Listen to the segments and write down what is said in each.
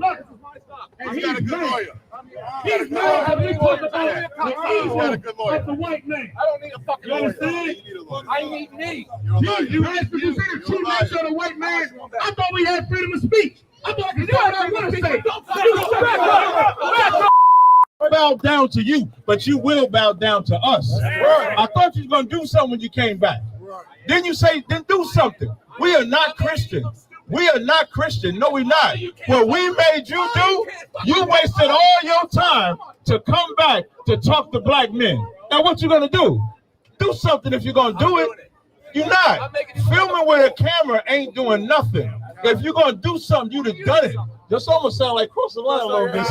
black. He's got a good lawyer. He's mad at me talking about the white man. I don't need a fucking lawyer. I need me. You asked me to say the true nature of the white man. I thought we had freedom of speech. I thought I could say what I want to say. Bow down to you, but you will bow down to us. Right. I thought you were going to do something when you came back. Right. Then you say, then do something. We are not Christian. We are not Christian. No, we're not. What we made you do, you wasted all your time to come back to talk to black men. Now, what you going to do? Do something if you're going to do it. You're not. Filming with a camera ain't doing nothing. If you're going to do something, you'd have done it. This almost sound like cross the line a little bit.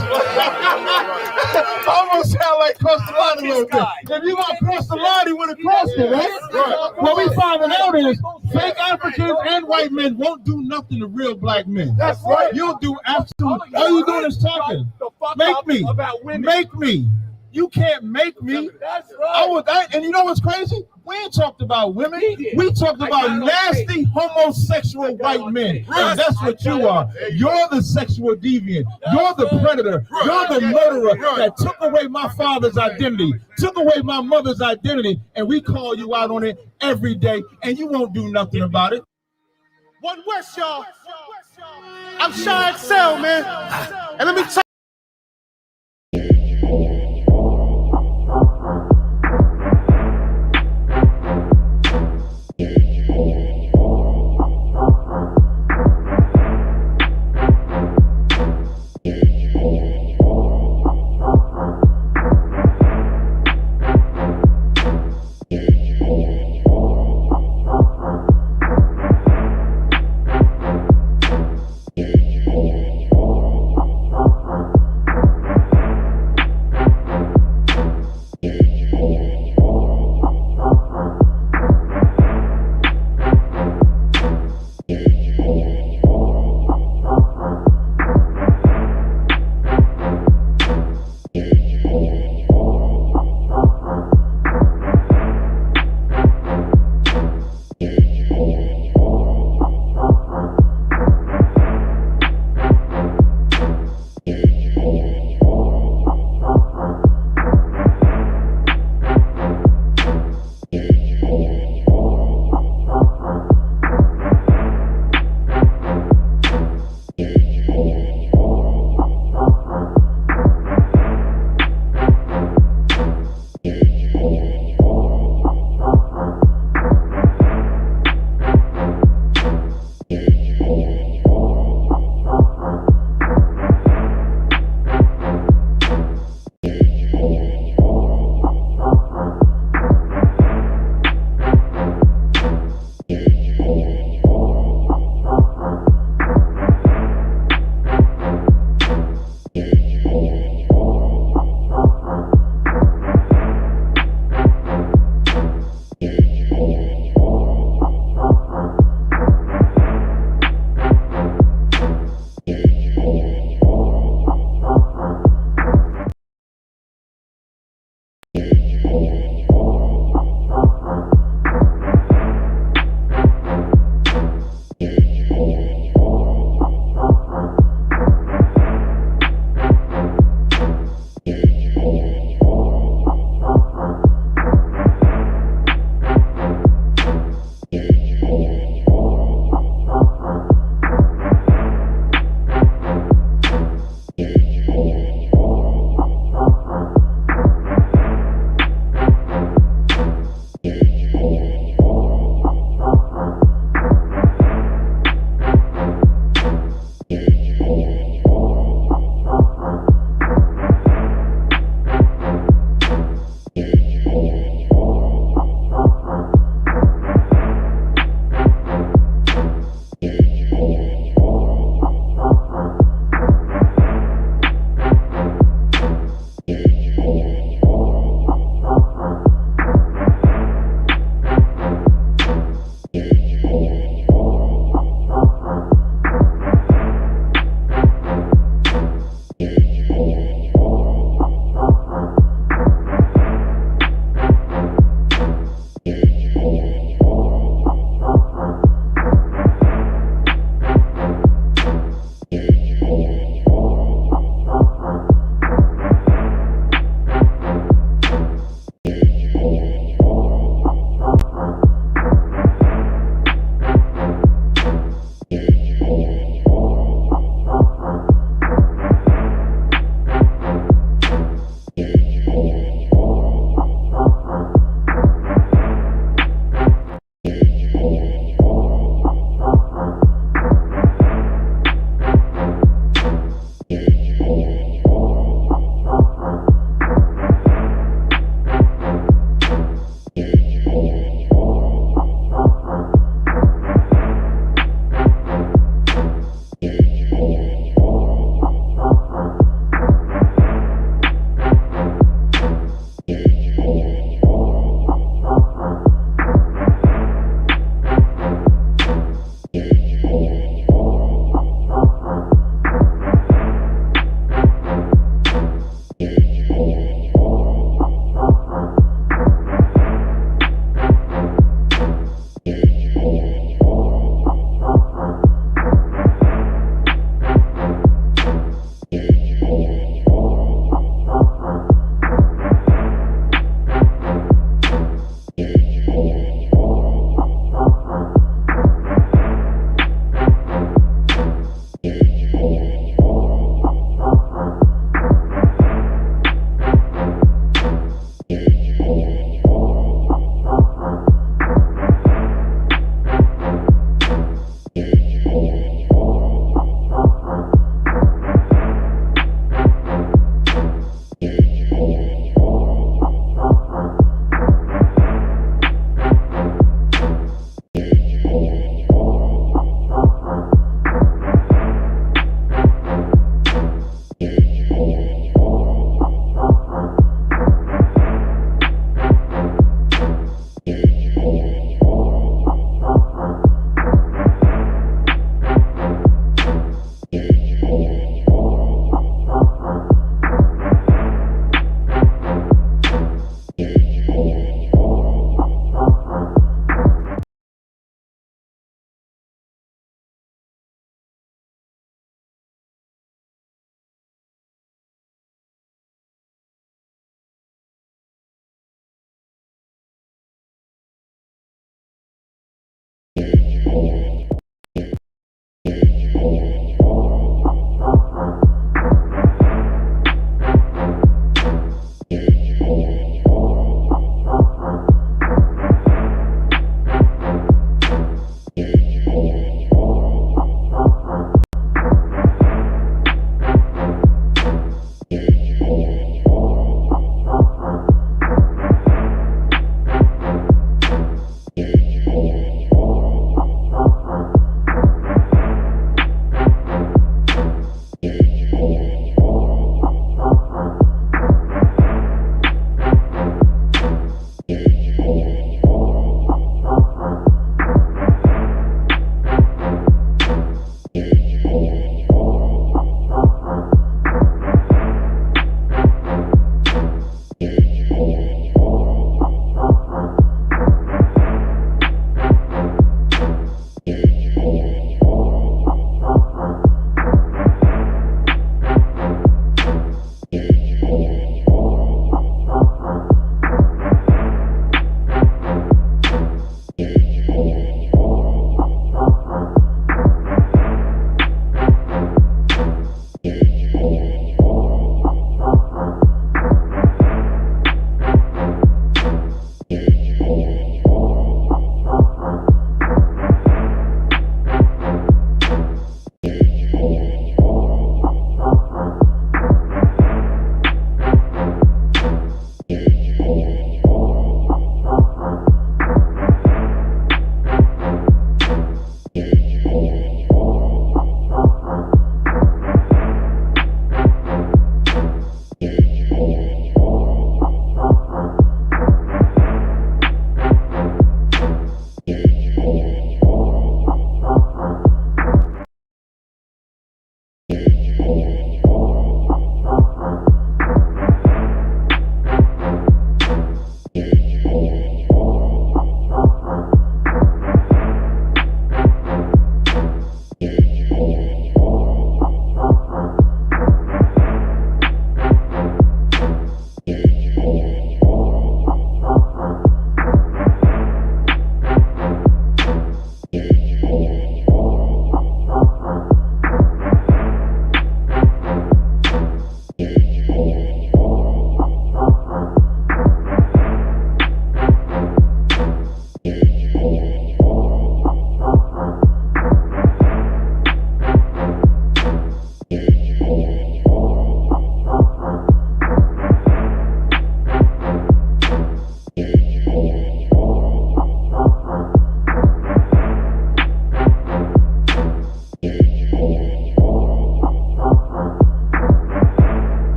Almost sound like cross the line a little bit. If you want to cross the line, he would have crossed it, right? What we finding out is fake Africans and white men won't do nothing to real black men. That's right. You'll do absolutely. All you doing is talking. Make me. Make me. You can't make me. That's right. And you know what's crazy? We ain't talked about women. We talked about nasty homosexual white men. And that's what you are. You're the sexual deviant. You're the predator. You're the murderer that took away my father's identity, took away my mother's identity, and we call you out on it every day, and you won't do nothing about it. One West, y'all. I'm Shy Excel, man. And let me tell you.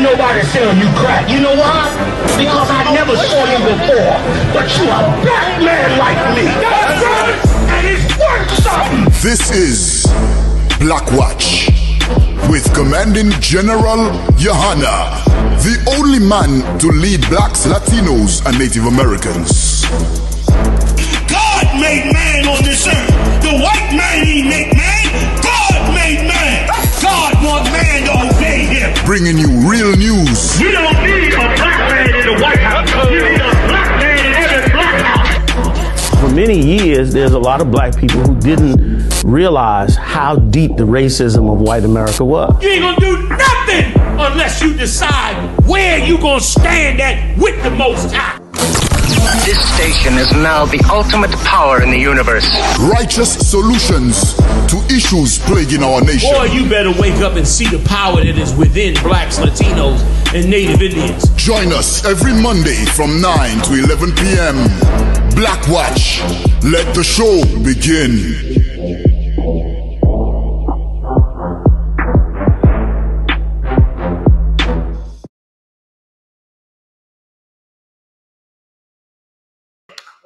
nobody sell you crack. You know why? Because I never saw you before. But you a black man like me. That's right. And it's worth something. This is Blackwatch with Commanding General YAHANNA, the only man to lead blacks, Latinos, and Native Americans. God made man on this earth. The white man he made man. God made man. God wants man to obey him. Bringing you real news. You don't need a black man in the White House. You need a black man in every black house. For many years, there's a lot of black people who didn't realize how deep the racism of white America was. You ain't gonna do nothing unless you decide where you gonna stand at with the Most High. This station is now the ultimate power in the universe. Righteous solutions to issues plaguing our nation. Boy, you better wake up and see the power that is within blacks, Latinos, and Native Indians. Join us every Monday from 9 to 11 p.m. Blackwatch. Let the show begin.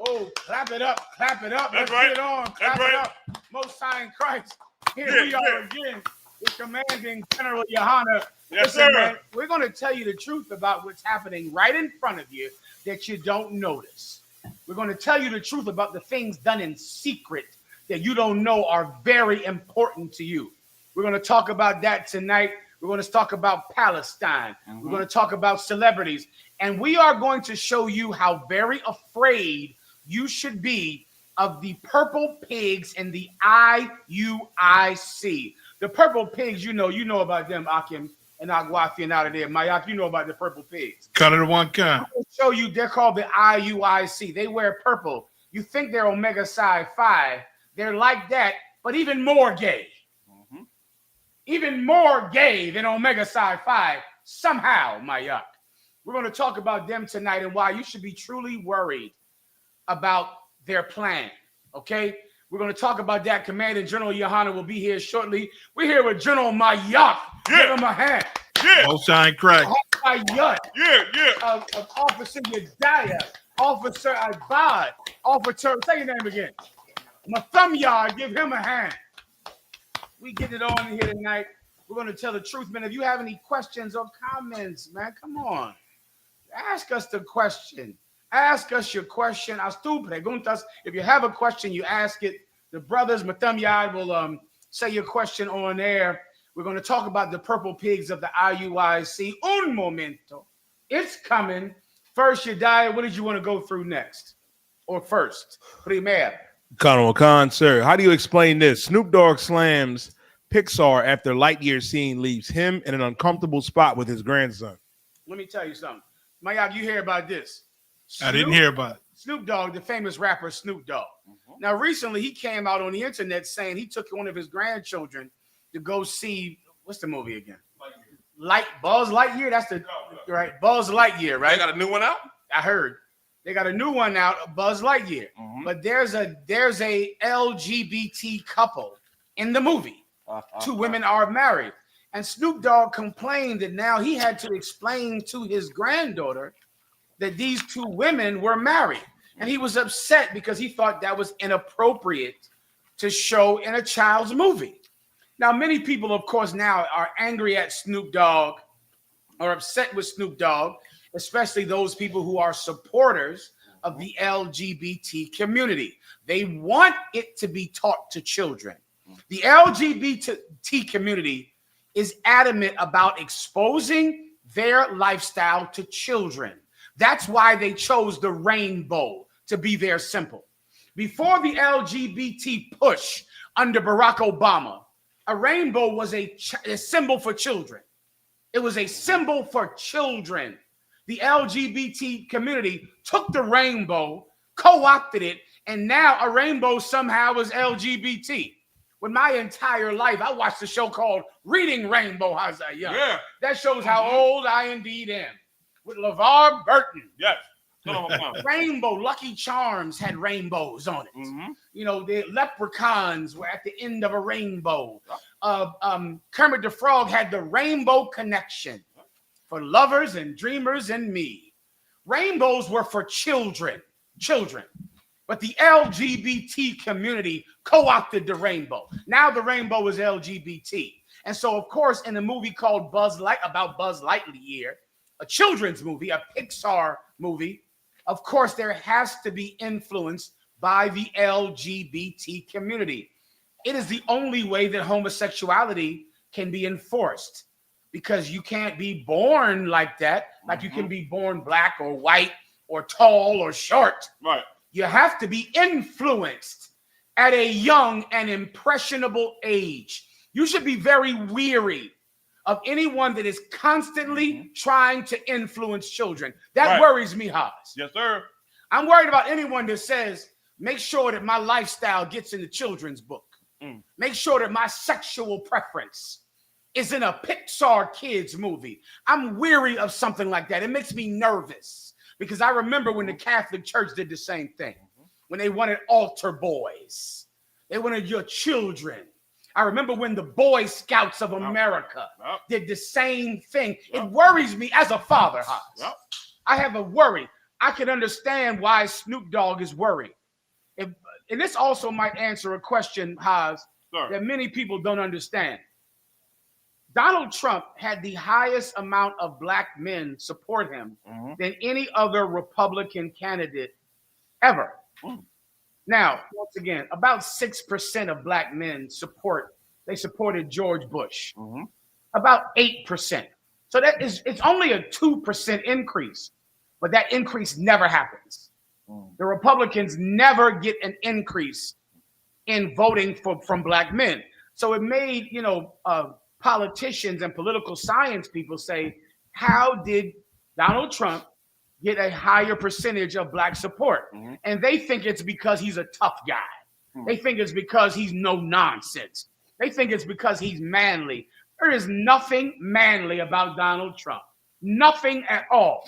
Oh, clap it up, clap it up. That's Let's right. get it on. Clap That's it right. up. Most High in Christ. Here Yeah, we are yeah. again with Commanding General YAHANNA. Yes, Listen, sir. man, we're going to tell you the truth about what's happening right in front of you that you don't notice. We're going to tell you the truth about the things done in secret that you don't know are very important to you. We're going to talk about that tonight. We're going to talk about Palestine. We're going to talk about celebrities. And we are going to show you how very afraid you should be of the purple pigs and the I.U.I.C. The purple pigs, you know about them, Akim and Agwafi out of there. Mayak, you know about the purple pigs. Cut it one kind. I'm going to show you, they're called the I.U.I.C. They wear purple. You think they're Omega Psi Phi. They're like that, but even more gay. Even more gay than Omega Psi Phi, somehow, Mayak. We're going to talk about them tonight and why you should be truly worried about their plan, okay? We're going to talk about that. Commanding General YAHANNA will be here shortly. We're here with General Mayak. Yeah. Give him a hand. Yeah, Most shine crack. Mayak, yeah. of Officer Yedaya, Officer Ibad, Officer, say your name again. Mathumyard, give him a hand. We get it on here tonight. We're going to tell the truth, man. If you have any questions or comments, man, come on. Ask us the question. Ask us your question. Haz tu preguntas. If you have a question, you ask it. The brothers, Mathumyard, will say your question on air. We're going to talk about the purple pigs of the IUIC. Un momento. It's coming. First, Yedaya, what did you want to go through next? Or first? Primero. Khan, sir, how do you explain this? Snoop Dogg slams Pixar after Lightyear scene leaves him in an uncomfortable spot with his grandson. Let me tell you something. Mayak, you hear about this? I didn't hear about it. Snoop Dogg, the famous rapper Snoop Dogg. Now, recently he came out on the internet saying he took one of his grandchildren to go see, what's the movie again? Buzz Lightyear. That's the right Buzz Lightyear, right? They got a new one out? I heard they got a new one out, Buzz Lightyear. But there's a LGBT couple in the movie. Two women are married, and Snoop Dogg complained that now he had to explain to his granddaughter that these two women were married, and he was upset because he thought that was inappropriate to show in a child's movie. Now, many people, of course, now are angry at Snoop Dogg or upset with Snoop Dogg, especially those people who are supporters of the LGBT community. They want it to be taught to children. The LGBT community is adamant about exposing their lifestyle to children. That's why they chose the rainbow to be their symbol. Before the LGBT push under Barack Obama, a rainbow was a symbol for children. It was a symbol for children. The LGBT community took the rainbow, co-opted it, and now a rainbow somehow is LGBT. With my entire life, I watched a show called Reading Rainbow. How's that? Yeah. That shows how old I indeed am. With LeVar Burton. Yes. Rainbow, Lucky Charms had rainbows on it. You know, the leprechauns were at the end of a rainbow. Kermit the Frog had the Rainbow Connection. for lovers and dreamers and me. Rainbows were for children. But the LGBT community co-opted the rainbow. Now the rainbow is LGBT. And so, of course, in a movie called Buzz Lightyear, a children's movie, a Pixar movie, of course, there has to be influence by the LGBT community. It is the only way that homosexuality can be enforced, because you can't be born like that, like you can be born black or white or tall or short. Right. You have to be influenced at a young and impressionable age. You should be very weary of anyone that is constantly trying to influence children. That worries me, Haas. Yes, sir. I'm worried about anyone that says, make sure that my lifestyle gets in the children's book. Make sure that my sexual preference is in a Pixar kids movie. I'm weary of something like that. It makes me nervous, because I remember when the Catholic Church did the same thing, when they wanted altar boys. They wanted your children. I remember when the Boy Scouts of America did the same thing. It worries me as a father, Haas. I have a worry. I can understand why Snoop Dogg is worried. And this also might answer a question, Haas, that many people don't understand. Donald Trump had the highest amount of black men support him than any other Republican candidate ever. Now, once again, about 6% of black men supported George Bush. About 8%. So it's only a 2% increase, but that increase never happens. The Republicans never get an increase in voting from black men. So it made, politicians and political science people say, how did Donald Trump get a higher percentage of black support? And they think it's because he's a tough guy. They think it's because he's no nonsense. They think it's because he's manly. There is nothing manly about Donald Trump. Nothing at all.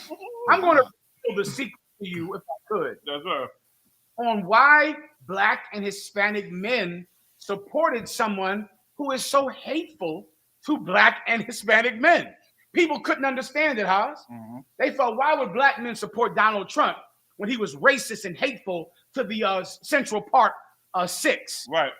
I'm going to reveal the secret to you, if I could, on why black and Hispanic men supported someone who is so hateful to black and Hispanic men. People couldn't understand it, Haas. They thought, why would black men support Donald Trump when he was racist and hateful to the Central Park 6? Right.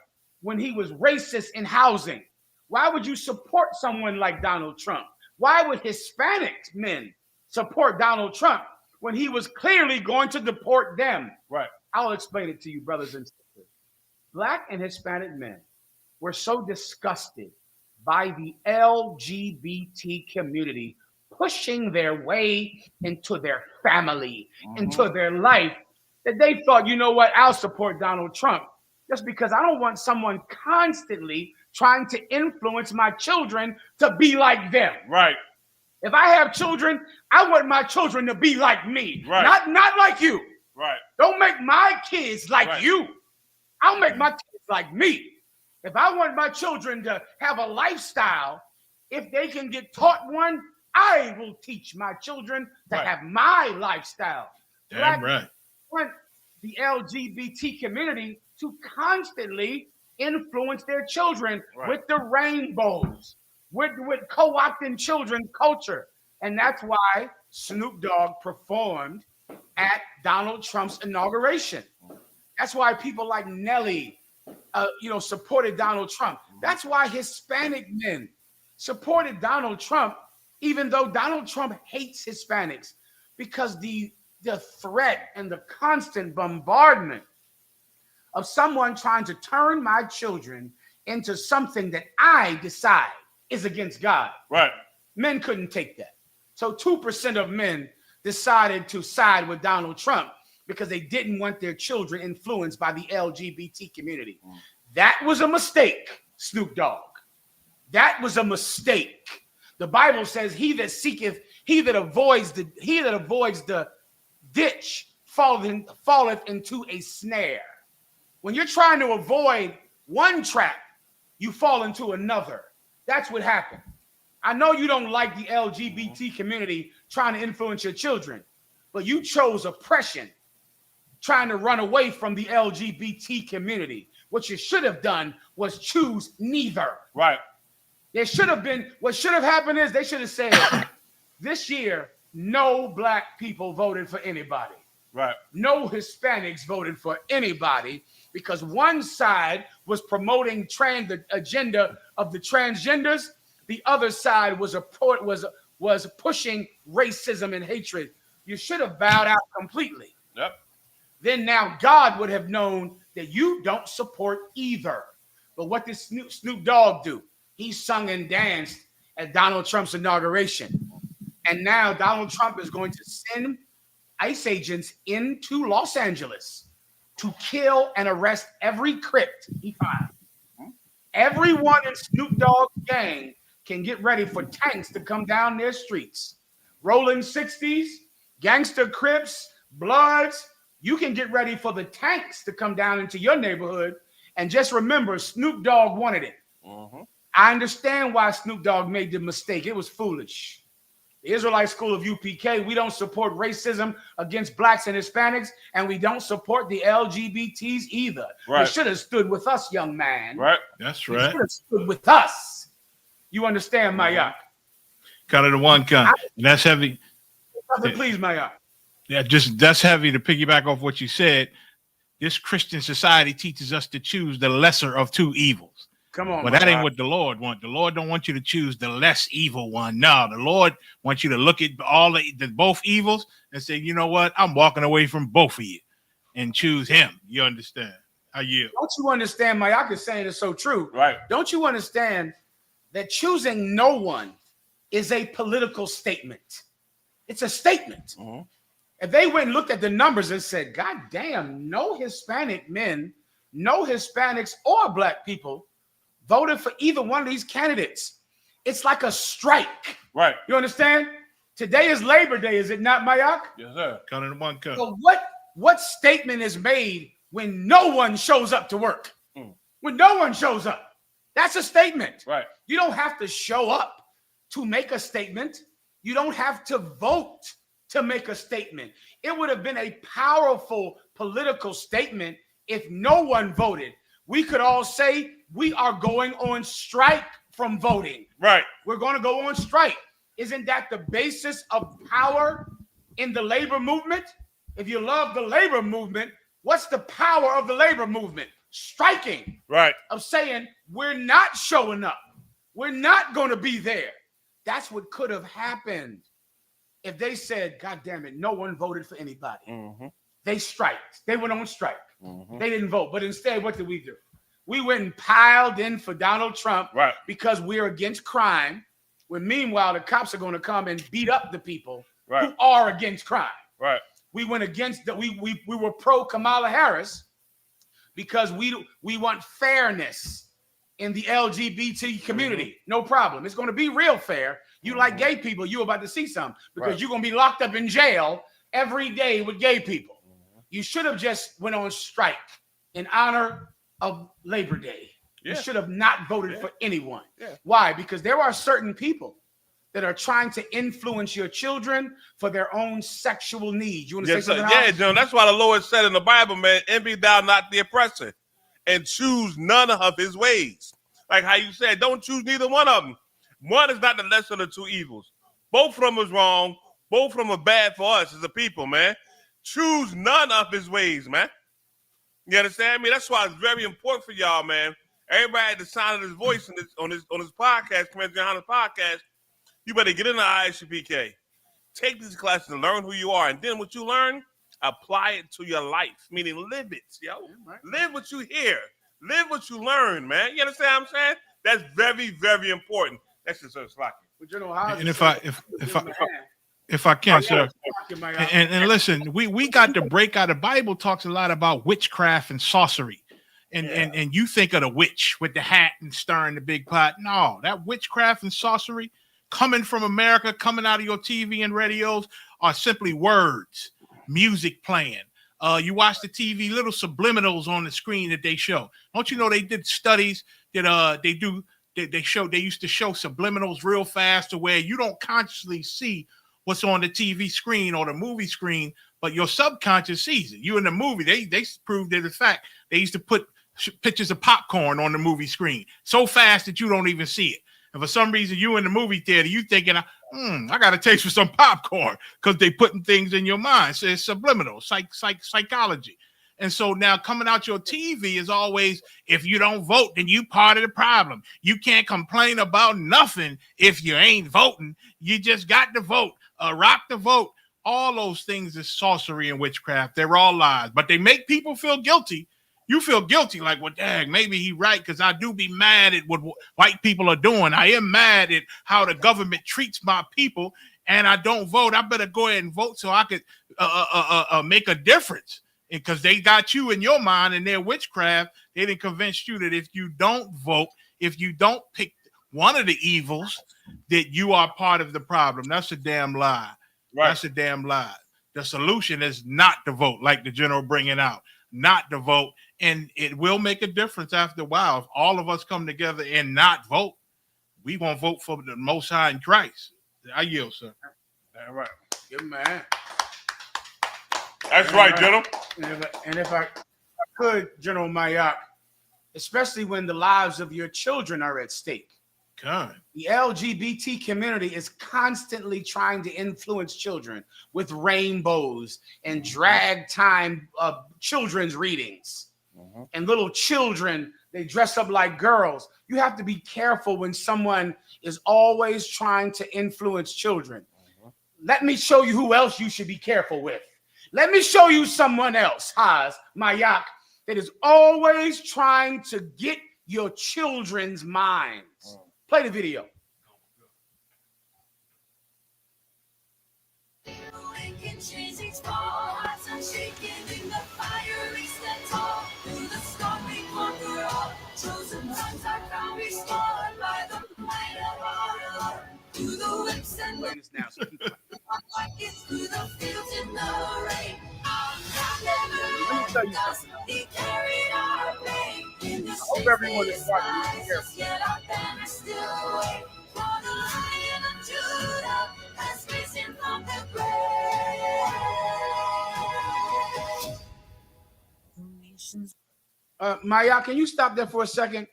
When he was racist in housing. Why would you support someone like Donald Trump? Why would Hispanic men support Donald Trump when he was clearly going to deport them? Right. I'll explain it to you, brothers and sisters. Black and Hispanic men were so disgusted by the LGBT community pushing their way into their family, into their life, that they thought, you know what, I'll support Donald Trump just because I don't want someone constantly trying to influence my children to be like them. Right. If I have children, I want my children to be like me, not like you. Right. Don't make my kids like you. I'll make my kids like me. If I want my children to have a lifestyle, if they can get taught one, I will teach my children to have my lifestyle. Damn right. I want the LGBT community to constantly influence their children with the rainbows, with co-opting children's culture. And that's why Snoop Dogg performed at Donald Trump's inauguration. That's why people like Nelly, supported Donald Trump. That's why Hispanic men supported Donald Trump, even though Donald Trump hates Hispanics, because the threat and the constant bombardment of someone trying to turn my children into something that I decide is against God. Right. Men couldn't take that. So 2% of men decided to side with Donald Trump because they didn't want their children influenced by the LGBT community. That was a mistake, Snoop Dogg. That was a mistake. The Bible says, he that avoids the ditch falleth into a snare. When you're trying to avoid one trap, you fall into another. That's what happened. I know you don't like the LGBT community trying to influence your children, but you chose oppression, trying to run away from the LGBT community. What you should have done was choose neither. Right. What should have happened is they should have said, This year, no black people voted for anybody. Right. No Hispanics voted for anybody because one side was promoting the agenda of the transgenders. The other side was pushing racism and hatred. You should have bowed out completely. Yep. Then now God would have known that you don't support either. But what did Snoop Dogg do? He sung and danced at Donald Trump's inauguration. And now Donald Trump is going to send ICE agents into Los Angeles to kill and arrest every Crip he finds. Everyone in Snoop Dogg's gang can get ready for tanks to come down their streets. Rolling 60s, gangster Crips, Bloods, you can get ready for the tanks to come down into your neighborhood. And just remember, Snoop Dogg wanted it. I understand why Snoop Dogg made the mistake. It was foolish. The Israelite school of UPK, we don't support racism against blacks and Hispanics, and we don't support the LGBTs either. Right. You should have stood with us, young man. Right. That's You right. should have stood with us. You understand, Mayak? Kind of the one kind. And that's heavy. Please, Mayak. Yeah, that's heavy to piggyback off what you said. This Christian society teaches us to choose the lesser of two evils. Come on. But that ain't what the Lord wants. The Lord don't want you to choose the less evil one. No, the Lord wants you to look at all the both evils and say, you know what? I'm walking away from both of you and choose him. You understand? How you? Don't you understand? Mayak is saying it's so true. Right. Don't you understand that choosing no one is a political statement? It's a statement. If they went and looked at the numbers and said, God damn, no Hispanic men, no Hispanics or black people voted for either one of these candidates. It's like a strike. Right. You understand? Today is Labor Day, is it not, Mayak? Yes, sir. Kind of the one kind. So what statement is made when no one shows up to work? When no one shows up. That's a statement. Right. You don't have to show up to make a statement. You don't have to vote to make a statement. It would have been a powerful political statement if no one voted. We could all say we are going on strike from voting. Right. We're going to go on strike. Isn't that the basis of power in the labor movement? If you love the labor movement, what's the power of the labor movement? Striking. Right. Of saying we're not showing up. We're not going to be there. That's what could have happened if they said, God damn it, no one voted for anybody. They striked. They went on strike. They didn't vote. But instead, what did we do? We went and piled in for Donald Trump because we're against crime. When meanwhile, the cops are going to come and beat up the people who are against crime. Right. We went against we were pro Kamala Harris because we want fairness in the LGBT community. No problem. It's going to be real fair. You like gay people, you're about to see some because you're going to be locked up in jail every day with gay people. You should have just went on strike in honor of Labor Day. You should have not voted for anyone. Why? Because there are certain people that are trying to influence your children for their own sexual needs. You want to say something else? Yeah, John, that's why the Lord said in the Bible, man, envy thou not the oppressor and choose none of his ways. Like how you said, don't choose neither one of them. One is not the lesser of the two evils. Both of them is wrong. Both of them are bad for us as a people, man. Choose none of his ways, man. You understand me? That's why it's very important for y'all, man. Everybody at the sound of his voice on this podcast, Commander YAHANNA's podcast, you better get into I.S.U.P.K. Take these classes and learn who you are. And then what you learn, apply it to your life, meaning live it, yo. Live what you hear. Live what you learn, man. You understand what I'm saying? That's very, very important. That's just so sloppy. And if I can, sir, and listen, we got to break out. The Bible talks a lot about witchcraft and sorcery, and you think of the witch with the hat and stirring the big pot. No, that witchcraft and sorcery coming from America, coming out of your TV and radios, are simply words, music playing. You watch the TV, little subliminals on the screen that they show. Don't you know they did studies that they used to show subliminals real fast to where you don't consciously see what's on the TV screen or the movie screen, but your subconscious sees it. You in the movie, they proved it a fact. They used to put pictures of popcorn on the movie screen so fast that you don't even see it. And for some reason, you in the movie theater, you thinking, I got a taste for some popcorn, because they putting things in your mind. So it's subliminal, psychology. And so now coming out your TV is always, if you don't vote, then you part of the problem. You can't complain about nothing if you ain't voting. You just got to vote. Rock the vote. All those things is sorcery and witchcraft. They're all lies, but they make people feel guilty. You feel guilty, like, well, dang, maybe he right, because I do be mad at what white people are doing. I am mad at how the government treats my people, and I don't vote. I better go ahead and vote so I could make a difference, because they got you in your mind and their witchcraft. They didn't convince you that if you don't vote, if you don't pick one of the evils, that you are part of the problem. That's a damn lie. Right. That's a damn lie. The solution is not to vote, like the general bringing out, not to vote. And it will make a difference after a while. If all of us come together and not vote, we won't vote for the Most High in Christ. I yield, sir. All right. Good man. That's right, General. And if I could, General Mayak, especially when the lives of your children are at stake. God. The LGBT community is constantly trying to influence children with rainbows and drag time children's readings. And little children, they dress up like girls. You have to be careful when someone is always trying to influence children. Let me show you who else you should be careful with. Let me show you someone else, Haz, Mayak, that is always trying to get your children's minds. Play the video. Chosen ones are found restored by the might of our Lord. Through the whips and the through the fields in the rain. Our God never left us. He carried our pain. In the streets yet our banner still wave. For the Lion of Judah has risen from the grave. Maya, can you stop there for a second?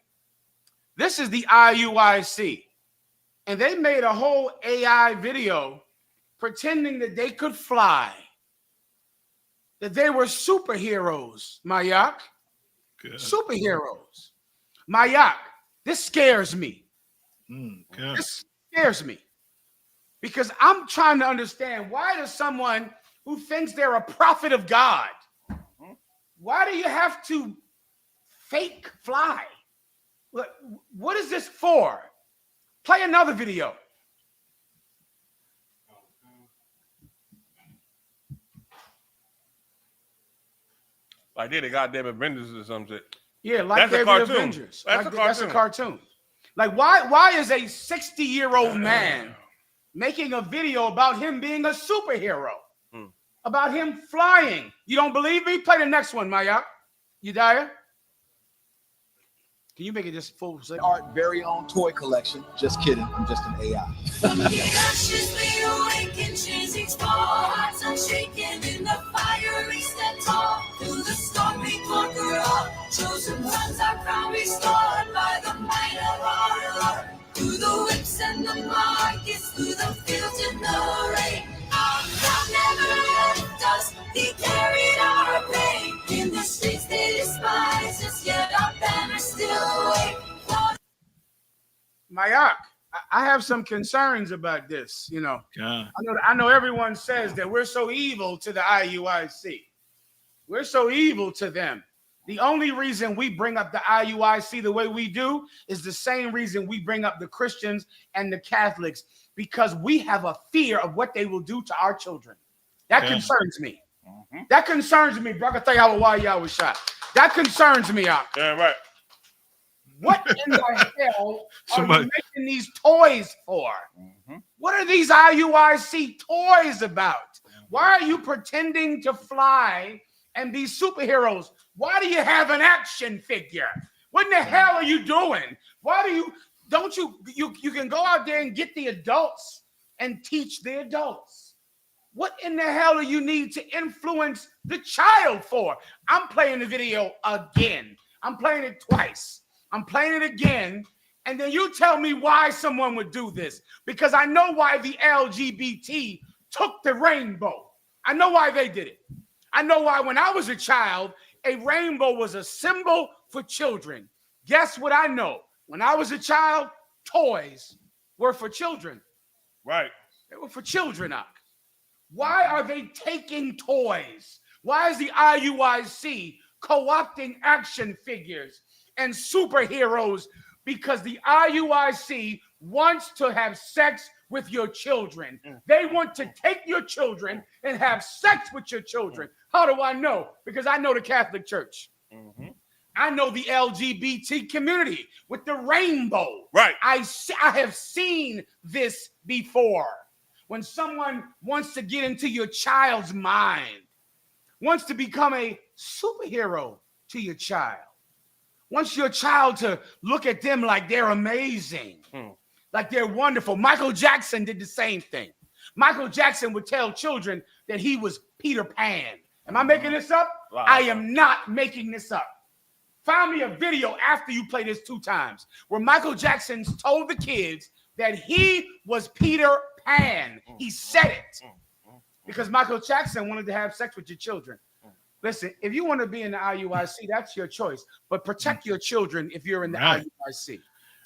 This is the I.U.I.C. And they made a whole AI video pretending that they could fly, that they were superheroes, Mayak. Superheroes. Mayak, this scares me. This scares me. Because I'm trying to understand, why does someone who thinks they're a prophet of God, why do you have to fake fly? What is this for? Play another video. Like they're the goddamn Avengers or something. Yeah, like they're the Avengers. That's a cartoon. Like, why is a 60-year-old man making a video about him being a superhero? About him flying? You don't believe me? Play the next one, Maya. Udaya? Can you make it just full? Our very own toy collection. Just kidding. I'm just an AI. From the ashes we awaken, chasing small hearts unshaken. In the fire we stand tall. Through the storm we conquer all. Chosen ones are crown restored by the might of our Lord. Through the whips and the markets, through the fields in the rain. Our God never left us. He carried our pain. In the streets they despise us, yet our banner still wave. Mayak, I have some concerns about this. You know, I know everyone says that we're so evil to the I.U.I.C. We're so evil to them. The only reason we bring up the I.U.I.C. the way we do is the same reason we bring up the Christians and the Catholics, because we have a fear of what they will do to our children. That concerns me. That concerns me, bro. That concerns me, Ak. Yeah, right. What in the hell are you making these toys for? What are these I.U.I.C. toys about? Why are you pretending to fly and be superheroes? Why do you have an action figure? What in the hell are you doing? Why do you can go out there and get the adults and teach the adults? What in the hell do you need to influence the child for? I'm playing the video again. I'm playing it twice. I'm playing it again, And then you tell me why someone would do this. Because I know why the LGBT took the rainbow. I know why they did it. I know why when I was a child, a rainbow was a symbol for children. Guess what I know? When I was a child, toys were for children. Right. They were for children. Why are they taking toys? Why is the IUIC co-opting action figures and superheroes? Because the IUIC wants to have sex with your children. They want to take your children and have sex with your children. How do I know? Because I know the Catholic Church. I know the LGBT community with the rainbow. Right. I have seen this before. When someone wants to get into your child's mind, wants to become a superhero to your child, wants your child to look at them like they're amazing, like they're wonderful. Michael Jackson did the same thing. Michael Jackson would tell children that he was Peter Pan. Am I making this up? Wow. I am not making this up. Find me a video after you play this 2 times where Michael Jackson told the kids that he was Peter Pan. He said it because Michael Jackson wanted to have sex with your children. Listen, if you want to be in the IUIC, that's your choice. But protect your children if you're in the IUIC.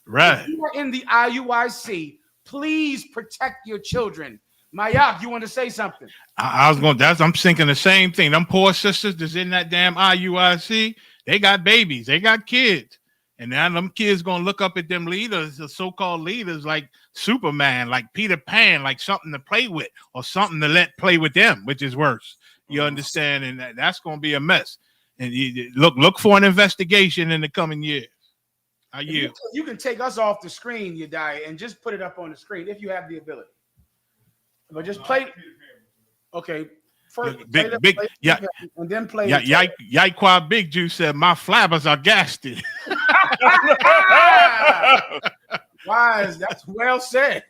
Right. If you are in the IUIC, please protect your children. Mayak, you want to say something? I'm thinking the same thing. Them poor sisters that's in that damn IUIC, they got babies, they got kids. And now them kids gonna look up at them leaders, the so-called leaders, like Superman, like Peter Pan, like something to play with or something to let play with them, which is worse. You understand? And that's gonna be a mess. And you, look for an investigation in the coming years. You can take us off the screen, Yedaya, and just put it up on the screen if you have the ability. But just play. Okay. First, and then play. Yaquan Big Juice said, "My flabbers are gasted." Wise, that's well said.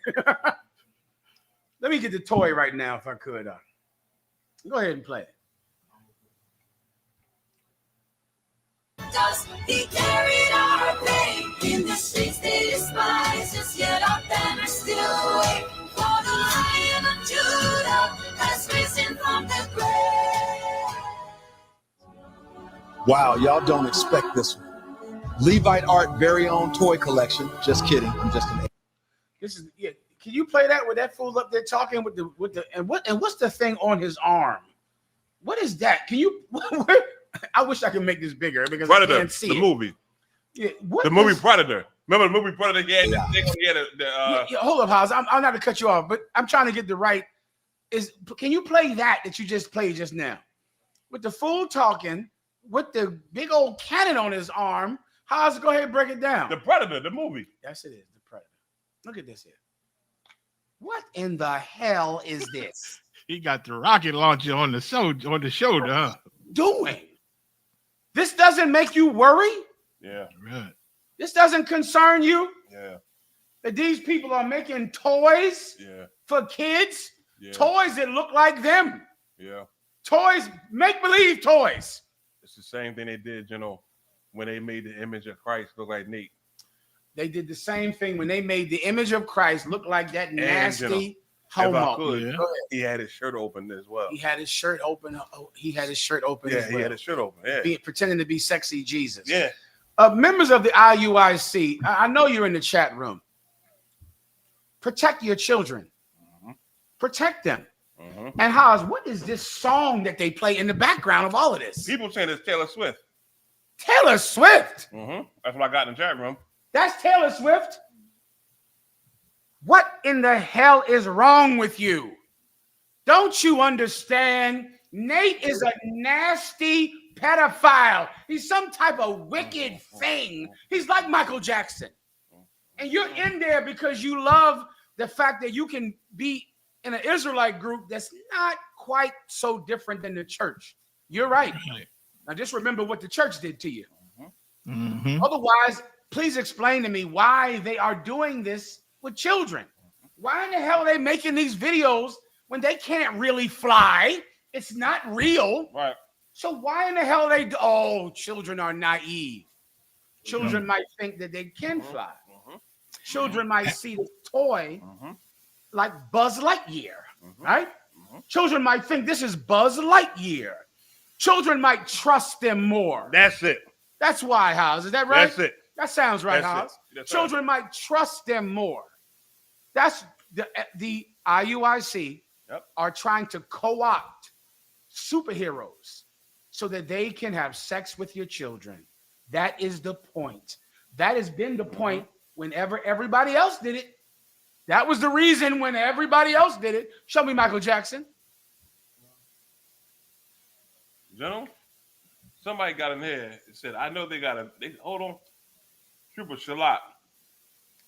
Let me get the toy right now, if I could. Go ahead and play it. Does he carried our pain in the streets they despise us, yet our banner still wave for the Lion of Judah has risen from the grave. Wow, y'all don't expect this one. Levite Art very own toy collection. Just kidding. I'm just an. This is Can you play that with that fool up there talking with the and what's the thing on his arm? What is that? Can you? I wish I could make this bigger because Predator, I can't see the it. movie. Yeah, movie Predator. Remember the movie Predator? He had hold up, House. I'm not to cut you off, but I'm trying to get the right. Can you play that you just played just now with the fool talking with the big old cannon on his arm? House, go ahead and break it down. The Predator, the movie. Yes, it is the Predator. Look at this here. What in the hell is this? He got the rocket launcher on the shoulder, huh? Doing. This doesn't make you worry? Yeah. Right. This doesn't concern you? Yeah. That these people are making toys for kids? Yeah. Toys that look like them. Yeah. Toys, make-believe toys. It's the same thing they did, when they made the image of Christ look like Nate. They did the same thing when they made the image of Christ look like that nasty homo. He had his shirt open as well. He had his shirt open. He had his shirt open. Yeah, he had his shirt open. Yeah. Pretending to be sexy Jesus. Yeah. Members of the IUIC, I know you're in the chat room. Protect your children. Protect them. And Haas, what is this song that they play in the background of all of this? People saying it's Taylor Swift. Taylor Swift? That's what I got in the chat room. That's Taylor Swift? What in the hell is wrong with you? Don't you understand? Nate is a nasty pedophile. He's some type of wicked thing. He's like Michael Jackson. And you're in there because you love the fact that you can be in an Israelite group that's not quite so different than the church. You're right. Now just remember what the church did to you. Otherwise, please explain to me why they are doing this with children. Why in the hell are they making these videos when they can't really fly? It's not real. Right. So why in the hell are they children are naive. Children might think that they can fly. Children might see this toy like Buzz Lightyear, right? Children might think this is Buzz Lightyear. Children might trust them more. That's it. That's why, Haas. Is that right? That's it. That sounds right, That's Haas. That's Children might trust them more. That's the I.U.I.C. are trying to co-opt superheroes so that they can have sex with your children. That is the point. That has been the point whenever everybody else did it. That was the reason when everybody else did it. Show me Michael Jackson. Gentlemen, somebody got in here and said, I know they hold on, Trooper Shalat.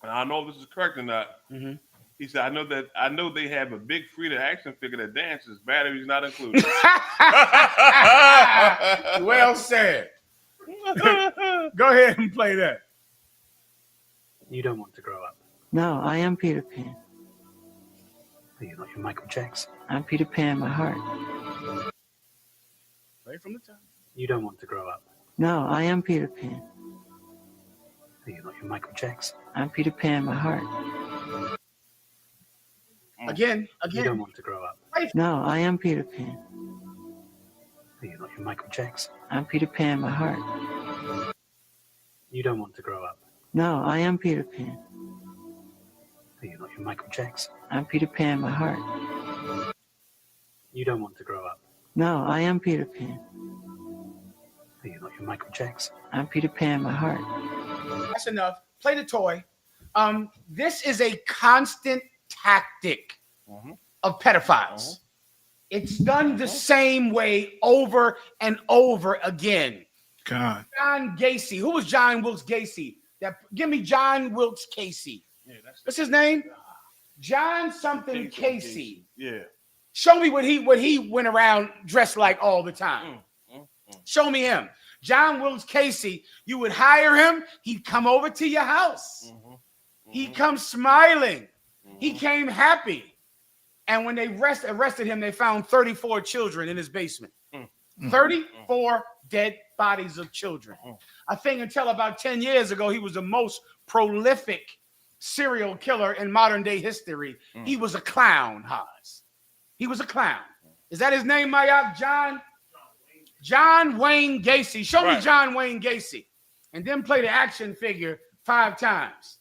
And I don't know if this is correct or not. He said, I know they have a big Frida action figure that dances, batteries not included. Well said. Go ahead and play that. You don't want to grow up. No, I am Peter Pan. You're not your Michael Jackson. I'm Peter Pan, my heart. Play from the top. You don't want to grow up. No, I am Peter Pan. You're not your Michael Jackson. I'm Peter Pan, my heart. Again. You don't want to grow up. No, I am Peter Pan. You're not your Michael Jackson. I'm Peter Pan, my heart. You don't want to grow up. No, I am Peter Pan. You're not your Michael Jackson. I'm Peter Pan, my heart. You don't want to grow up. No, I am Peter Pan. You're not your Michael Jackson. I'm Peter Pan, my heart. That's enough. Play the toy. This is a constant tactic of pedophiles. It's done the same way over and over again. God. John Gacy. Who was John Wilkes Gacy? Give me John Wilkes Casey. What's his name? John something Casey. Yeah. Show me what he went around dressed like all the time. Show me him. John Wilkes Casey, you would hire him, he'd come over to your house. He'd come smiling. He came happy. And when they arrested him, they found 34 children in his basement. 34 dead bodies of children. I think until about 10 years ago, he was the most prolific serial killer in modern day history. He was a clown, Haas. He was a clown. Is that his name, Mayak? John Wayne Gacy. Show me John Wayne Gacy. And then play the action figure 5 times.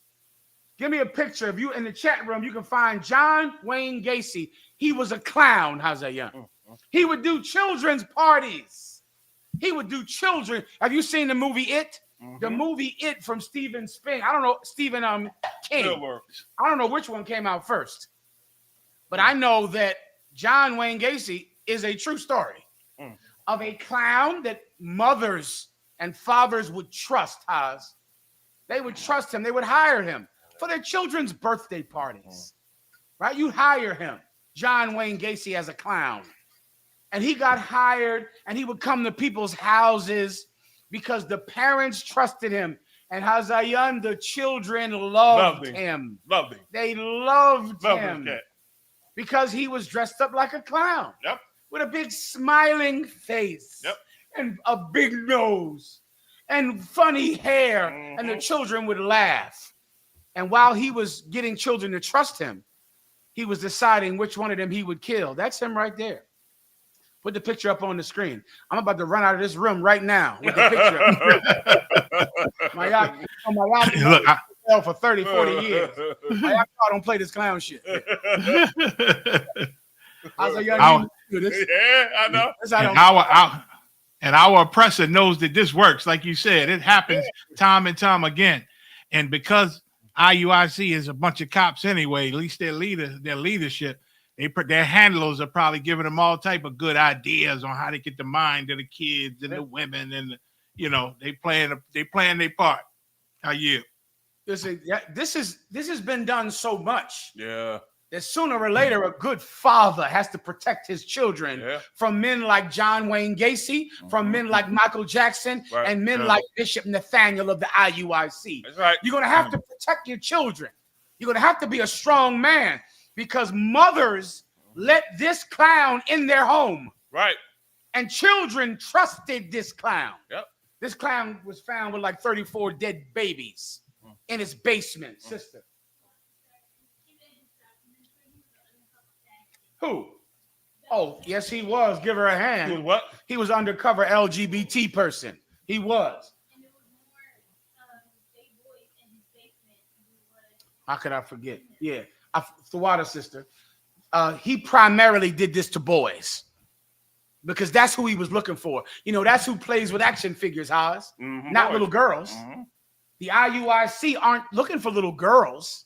Give me a picture of you in the chat room. You can find John Wayne Gacy. He was a clown, Hazayan. He would do children's parties. He would do children. Have you seen the movie It? The movie It from Stephen King. I don't know, Stephen King. I don't know which one came out first. But I know that John Wayne Gacy is a true story of a clown that mothers and fathers would trust, Haas. They would trust him. They would hire him for their children's birthday parties. Right? You hire him, John Wayne Gacy, as a clown. And he got hired, and he would come to people's houses because the parents trusted him. And Hazayan, the children loved him. Loved him. They loved him because he was dressed up like a clown. Yep. With a big smiling face. Yep. And a big nose and funny hair. And the children would laugh. And while he was getting children to trust him, he was deciding which one of them he would kill. That's him right there. Put the picture up on the screen. I'm about to run out of this room right now with the picture. My yacht for 30, 40 years. My yacht don't play this clown shit. I was like, yo, you do this. Yeah, I know. And our oppressor knows that this works. Like you said, it happens time and time again. And because IUIC is a bunch of cops anyway, at least their leadership, their handlers are probably giving them all type of good ideas on how to get the mind of the kids and the women, and they playing their part. How you? This has been done so much. Yeah. That sooner or later, a good father has to protect his children from men like John Wayne Gacy, from men like Michael Jackson, and men like Bishop Nathaniel of the IUIC. That's right. You're going to have to protect your children. You're going to have to be a strong man because mothers let this clown in their home. Right. And children trusted this clown. Yep. This clown was found with like 34 dead babies. in his basement, sister. Who? Oh, yes, he was. Give her a hand. He was what? He was undercover LGBT person. He was. How could I forget? Yeah, Thawada, sister. He primarily did this to boys because that's who he was looking for. You know, that's who plays with action figures, Haas, not little girls. The IUIC aren't looking for little girls.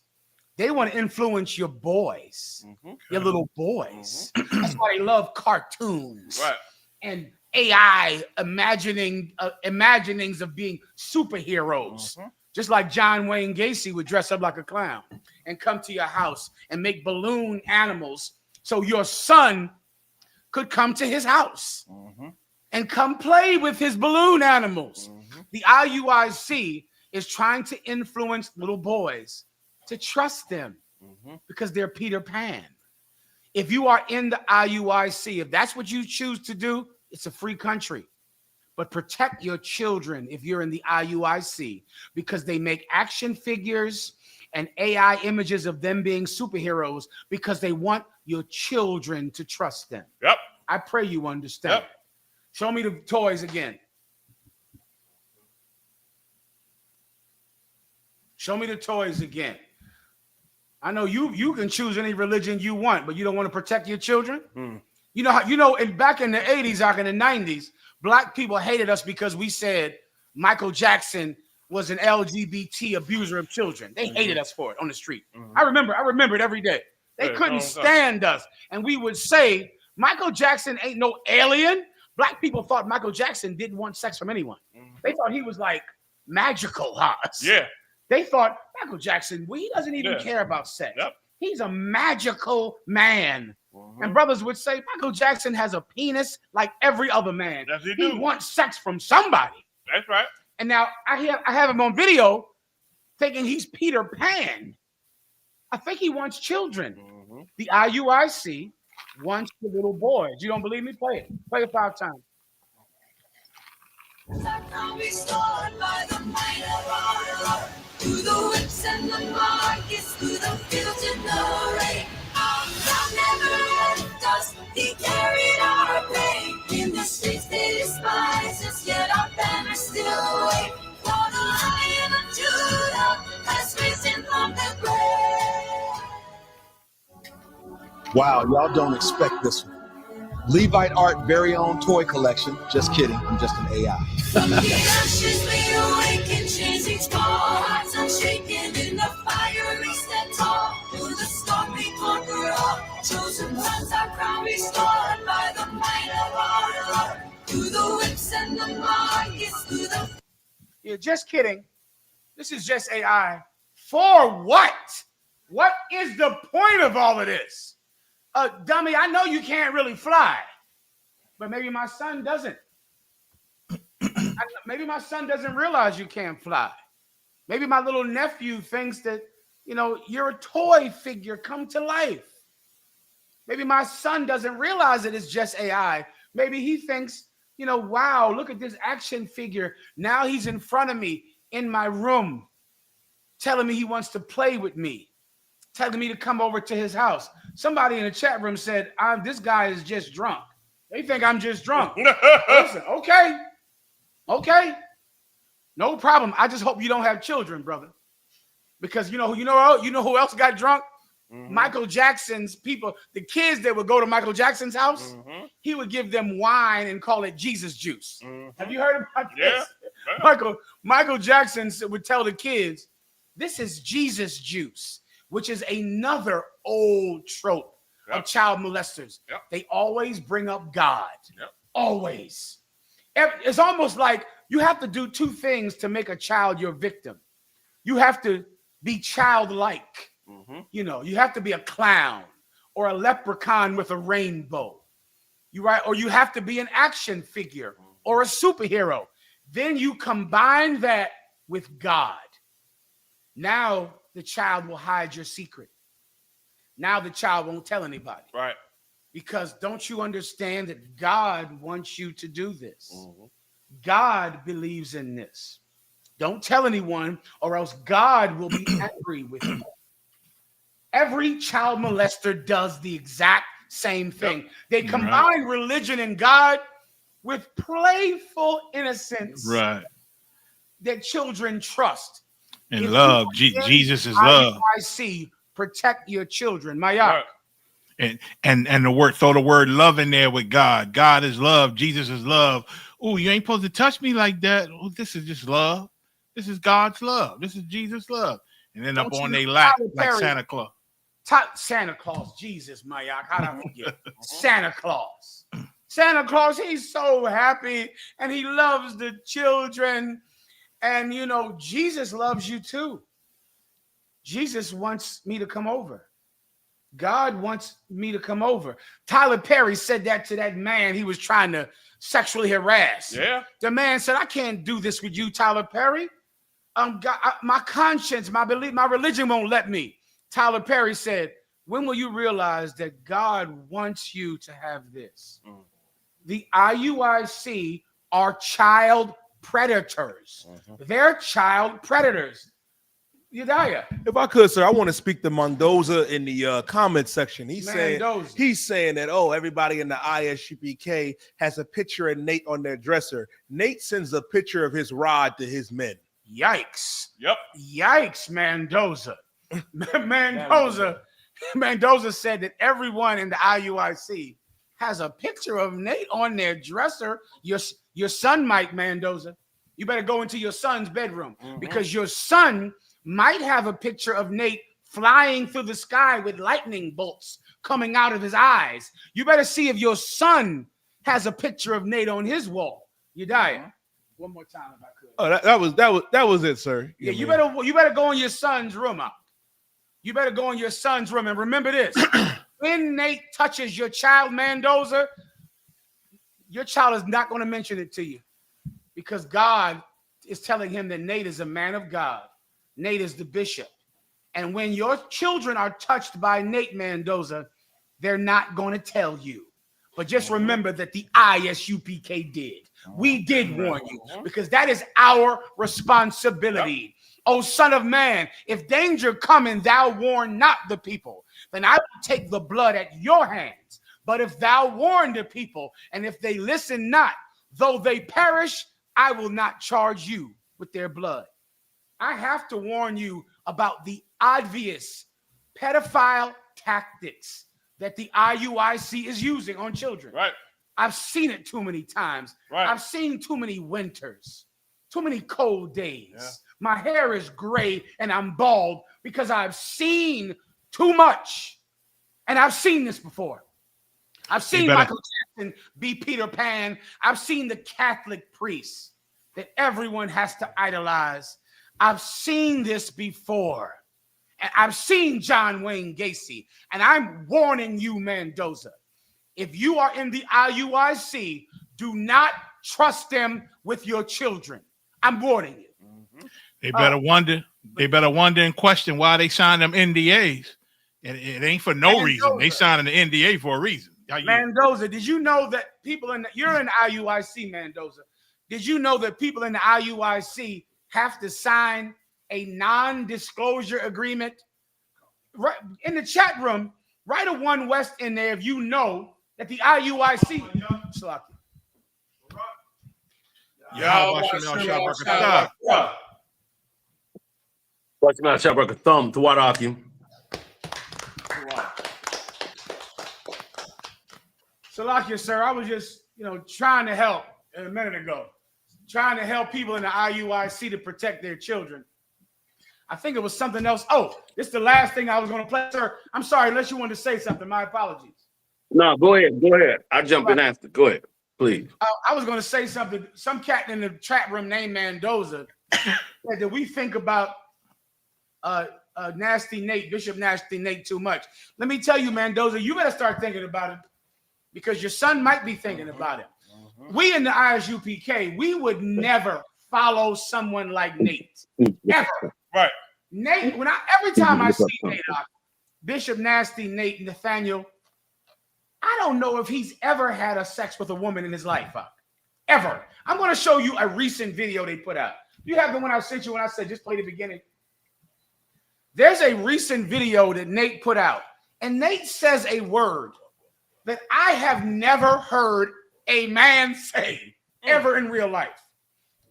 They want to influence your boys, your little boys. That's why they love cartoons and AI imaginings of being superheroes. Just like John Wayne Gacy would dress up like a clown and come to your house and make balloon animals so your son could come to his house and come play with his balloon animals. The IUIC is trying to influence little boys to trust them because they're Peter Pan. If you are in the IUIC, if that's what you choose to do, it's a free country. But protect your children if you're in the IUIC because they make action figures and AI images of them being superheroes because they want your children to trust them. Yep. I pray you understand. Yep. Show me the toys again. Show me the toys again. I know you can choose any religion you want, but you don't want to protect your children. You know how back in the 80s, back in the 90s, Black people hated us because we said Michael Jackson was an LGBT abuser of children. They hated us for it on the street. I remember it every day. They couldn't stand us. And we would say, Michael Jackson ain't no alien. Black people thought Michael Jackson didn't want sex from anyone. They thought he was like magical, Haas. Yeah. They thought Michael Jackson, he doesn't even care about sex. Yep. He's a magical man. And brothers would say, Michael Jackson has a penis like every other man. Yes, he wants sex from somebody. That's right. And now I have him on video thinking he's Peter Pan. I think he wants children. The IUIC wants the little boys. You don't believe me? Play it. Play it 5 times. Through the whips and the markets, through the fields and the rain. God never left us, he carried our pain. In the streets they despise us, yet our banners still wave. For the Lion of Judah has risen from the grave. Wow, y'all don't expect this one. Levite Art very own toy collection. Just kidding, I'm just an AI. From the ashes we awaken, chains each fall, hearts unshaken in the fiery stand tall. Through the storm we conquer all, chosen ones our crown restored by the might of our Lord. Through the whips and the markets, through the... Yeah, just kidding. This is just AI. For what? What is the point of all of this? Dummy, I know you can't really fly, but maybe my son doesn't. Maybe my son doesn't realize you can't fly. Maybe my little nephew thinks that, you're a toy figure come to life. Maybe my son doesn't realize that it's just AI. Maybe he thinks, wow, look at this action figure. Now he's in front of me in my room, telling me he wants to play with me, telling me to come over to his house. Somebody in the chat room said, this guy is just drunk. They think I'm just drunk. Listen, okay. No problem. I just hope you don't have children, brother. Because you know who else got drunk? Michael Jackson's people, the kids that would go to Michael Jackson's house, he would give them wine and call it Jesus juice. Have you heard about this? Yeah. Michael Jackson would tell the kids, this is Jesus juice, which is another old trope of child molesters. They always bring up God. Always. It's almost like you have to do 2 things to make a child your victim. You have to be childlike. You have to be a clown or a leprechaun with a rainbow. Or you have to be an action figure or a superhero. Then you combine that with God. Now the child will hide your secret. Now the child won't tell anybody. Right. Because don't you understand that God wants you to do this? God believes in this. Don't tell anyone, or else God will be angry with you. Every child molester does the exact same thing. They combine religion and God with playful innocence that children trust. And love. Jesus is love. I.S.U.P.K, protect your children. Mayak. And the word, throw the word love in there with God. God is love. Jesus is love. Oh, you ain't supposed to touch me like that. Oh, this is just love. This is God's love. This is Jesus' love. And then up on their lap like Santa Claus. Santa Claus, Jesus, Mayak. How did I forget? Santa Claus. Santa Claus, he's so happy and he loves the children. And, you know, Jesus loves you too. Jesus wants me to come over. God wants me to come over. Tyler Perry said that to that man he was trying to sexually harass. Yeah. The man said, I can't do this with you, Tyler Perry. God, my conscience, my belief, my religion won't let me. Tyler Perry said, when will you realize that God wants you to have this? The IUIC are child predators. They're child predators. Yediah. If I could, sir, I want to speak to Mendoza in the comment section. He's saying that, oh, everybody in the I.S.U.P.K has a picture of Nate on their dresser. Nate sends a picture of his rod to his men. Yikes. Yep. Yikes, Mendoza. Mendoza said that everyone in the IUIC has a picture of Nate on their dresser. Your son might, Mendoza. You better go into your son's bedroom because your son might have a picture of Nate flying through the sky with lightning bolts coming out of his eyes. You better see if your son has a picture of Nate on his wall. Yediah. One more time if I could. Oh, that was it, sir. Yeah, you better go in your son's room out. You better go in your son's room and remember this. When Nate touches your child, Mendoza, your child is not going to mention it to you because God is telling him that Nate is a man of God. Nate is the bishop. And when your children are touched by Nate, Mendoza, they're not going to tell you. But just remember that the I.S.U.P.K did. We did warn you because that is our responsibility. O son of man, if danger come and thou warn not the people, then I will take the blood at your hands. But if thou warn the people, and if they listen not, though they perish, I will not charge you with their blood. I have to warn you about the obvious pedophile tactics that the IUIC is using on children. Right. I've seen it too many times. Right. I've seen too many winters, too many cold days. Yeah. My hair is gray and I'm bald because I've seen too much. And I've seen this before. I've seen Michael Jackson be Peter Pan. I've seen the Catholic priests that everyone has to idolize. I've seen this before. And I've seen John Wayne Gacy. And I'm warning you, Mendoza. If you are in the IUIC, do not trust them with your children. I'm warning you. They better wonder. They better wonder and question why they signed them NDAs. It ain't for no reason. They signed an NDA for a reason. Mendoza, did you know that people you're in the IUIC, Mendoza? Did you know that people in the IUIC have to sign a non-disclosure agreement? Right in the chat room, write a One West in there if you know that the IUIC. Thumb to what Akim? Salakia, sir, I was just, trying to help a minute ago. Trying to help people in the IUIC to protect their children. I think it was something else. Oh, this is the last thing I was going to play, sir. I'm sorry, unless you wanted to say something. My apologies. No, go ahead. Go ahead. I'll jump in after. Go ahead, please. I was going to say something. Some cat in the chat room named Mendoza said that we think about Nasty Nate, Bishop Nasty Nate, too much. Let me tell you, Mendoza, you better start thinking about it because your son might be thinking about it. We in the I.S.U.P.K, we would never follow someone like Nate. Ever. Right. Nate, every time I see Nate, Bishop Nasty Nate Nathaniel, I don't know if he's ever had a sex with a woman in his life. Ever. I'm going to show you a recent video they put out. You have the one I sent you when I said just play the beginning. There's a recent video that Nate put out, and Nate says a word that I have never heard a man say ever in real life.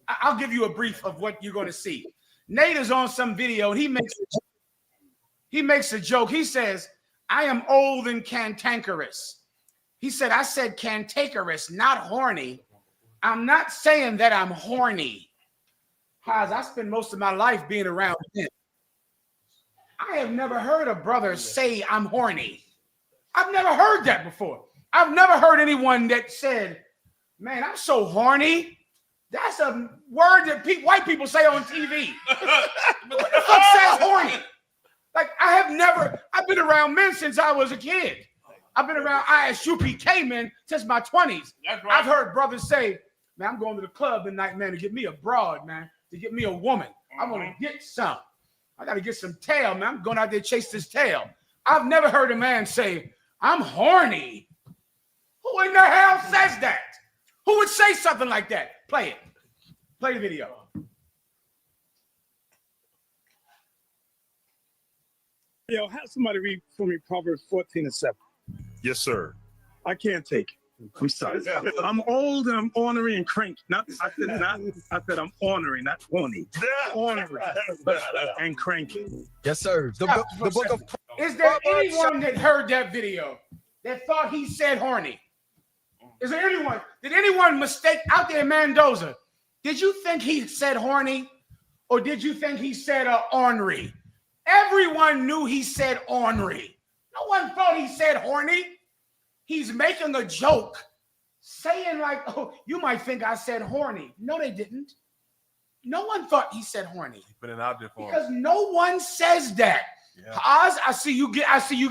I'll give you a brief of what you're going to see. Nate is on some video, and he makes a joke. He says, I am old and cantankerous. He said, I said cantankerous, not horny. I'm not saying that I'm horny. Haz, I spend most of my life being around men. I have never heard a brother say I'm horny. I've never heard that before. I've never heard anyone that said, man, I'm so horny. That's a word that white people say on TV. What the fuck says horny? Like, I've been around men since I was a kid. I've been around I.S.U.P.K men since my 20s. That's right. I've heard brothers say, man, I'm going to the club tonight, man, to get me a broad, man, to get me a woman. I want to get some. I got to get some tail, man. I'm going out there to chase this tail. I've never heard a man say, I'm horny. Who in the hell says that? Who would say something like that? Play it. Play the video. Yo, have somebody read for me Proverbs 14:7. Yes, sir. I can't take it. I'm sorry. I'm old and I'm ornery and cranky. I said I'm ornery, not horny. Ornery and cranky. Yes, sir. The book of... Is there anyone that heard that video that thought he said horny? Is there anyone? Did anyone mistake out there in Mendoza? Did you think he said horny? Or did you think he said ornery? Everyone knew he said ornery. No one thought he said horny. He's making a joke, saying like, oh, you might think I said horny. No, they didn't. No one thought he said horny. He's putting it out there for because no one says that. Yeah. Oz, I see you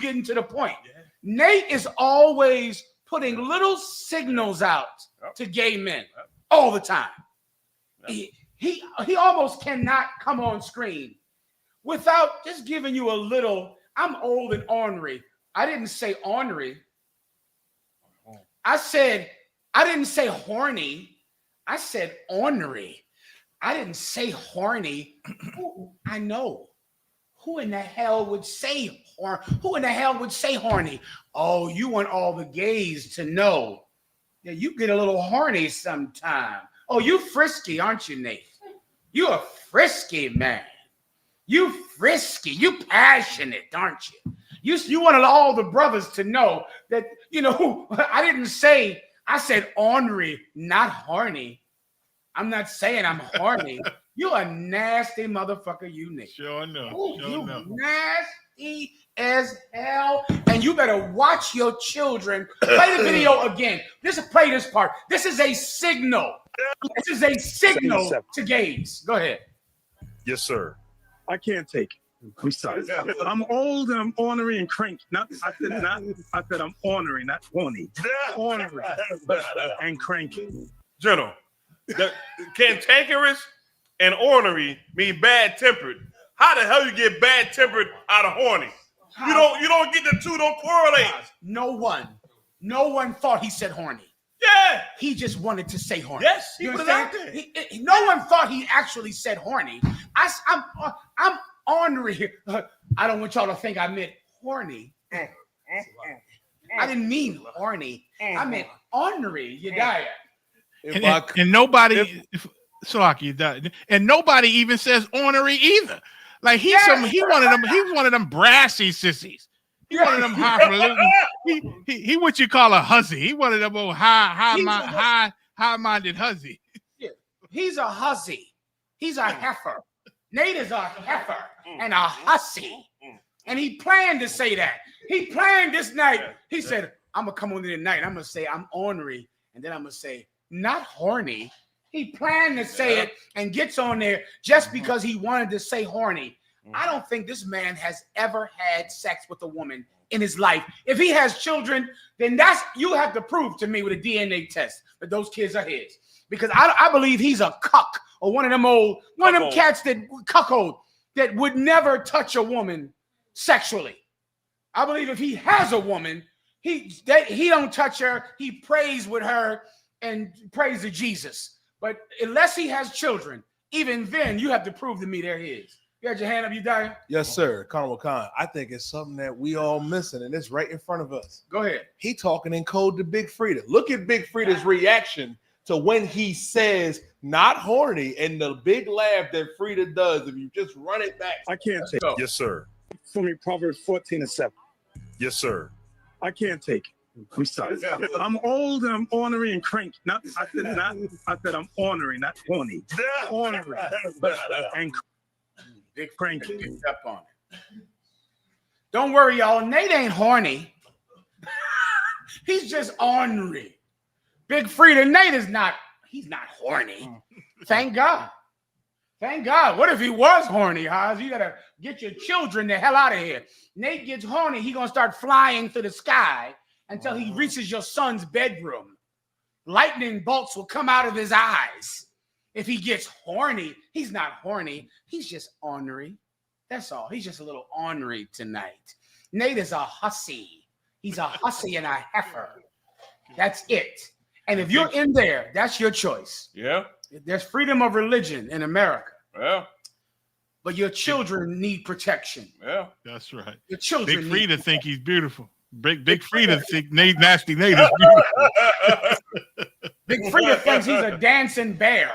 getting to the point. Yeah. Nate is always putting little signals out to gay men all the time. He almost cannot come on screen without just giving you a little, I'm old and ornery. I didn't say ornery. I didn't say horny. I said ornery. I didn't say horny. I know. Who in the hell would say horny? Oh, you want all the gays to know that you get a little horny sometime. Oh, you frisky, aren't you, Nate? You a frisky man. You frisky. You passionate, aren't you? You wanted all the brothers to know that, I said ornery, not horny. I'm not saying I'm horny. You a nasty motherfucker, you Nate. Sure enough. Nasty as hell. And you better watch your children. Play the video again. Play this part. This is a signal. This is a signal to gays. Go ahead. Yes, sir. I can't take it. I'm sorry. I'm old and I'm ornery and cranky. I said I'm ornery, not horny. Ornery and cranky. General, cantankerous and ornery mean bad tempered. How the hell you get bad tempered out of horny? You don't get the two, don't correlate. No one thought he said horny. Yeah. He just wanted to say horny. Yes, he put it out there. No one thought he actually said horny. I'm ornery. I don't want y'all to think I meant horny. I didn't mean horny. I meant ornery. You die. And nobody, and nobody even says ornery either. Like he's one of them brassy sissies. He one of them highfalutin. He what you call a hussy. He one of them old high-minded hussy. Yeah. He's a hussy. He's a heifer. Nate is a heifer and a hussy. And he planned to say that. He planned this night. He said, I'm going to come on there tonight. I'm going to say I'm ornery. And then I'm going to say, not horny. He planned to say it and gets on there just because he wanted to say horny. I don't think this man has ever had sex with a woman in his life. If he has children, then you have to prove to me with a DNA test that those kids are his. Because I believe he's a cuck or one of them cats that cuckold that would never touch a woman sexually. I believe if he has a woman, he don't touch her. He prays with her and prays to Jesus. But unless he has children, even then you have to prove to me they're his. You got your hand up, you dying? Yes, sir. Carnival Khan. I think it's something that we all missing, and it's right in front of us. Go ahead. He talking in code to Big Frida. Look at Big Frida's reaction to when he says not horny, and the big laugh that Frida does. If you just run it back, I can't take it. Yes, sir. For me, Proverbs 14:7. Yes, sir. I can't take it. I'm sorry. I'm old and I'm ornery and cranky. I said I'm ornery, not horny. Ornery. And Big cranky. Picked up on it. Don't worry, y'all. Nate ain't horny. He's just ornery. Big Frida, Nate is not. He's not horny. Thank God. Thank God. What if he was horny, Haas? You gotta get your children the hell out of here. Nate gets horny, he gonna start flying through the sky until he reaches your son's bedroom. Lightning bolts will come out of his eyes. If he gets horny, he's not horny. He's just ornery. That's all. He's just a little ornery tonight. Nate is a hussy. He's a hussy and a heifer. That's it. And if you're in there, that's your choice. Yeah. There's freedom of religion in America. Yeah. But your children need protection. Yeah. That's right. Your children Big Frida think he's beautiful. Big Frida think Nasty Nate is beautiful. Big Frida thinks he's a dancing bear.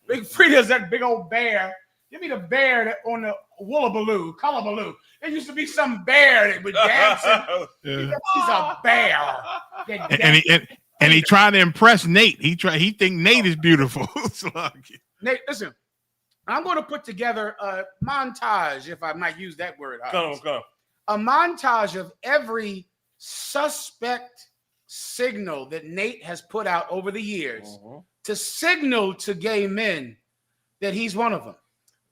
Big Frida's that big old bear. Give me the bear that on the Woolabaloo, Cullabaloo. There used to be some bear that was dancing. He's a bear. And he trying to impress Nate. He think Nate is beautiful. Nate, listen. I'm going to put together a montage, if I might use that word. Come. A montage of every suspect signal that Nate has put out over the years to signal to gay men that he's one of them.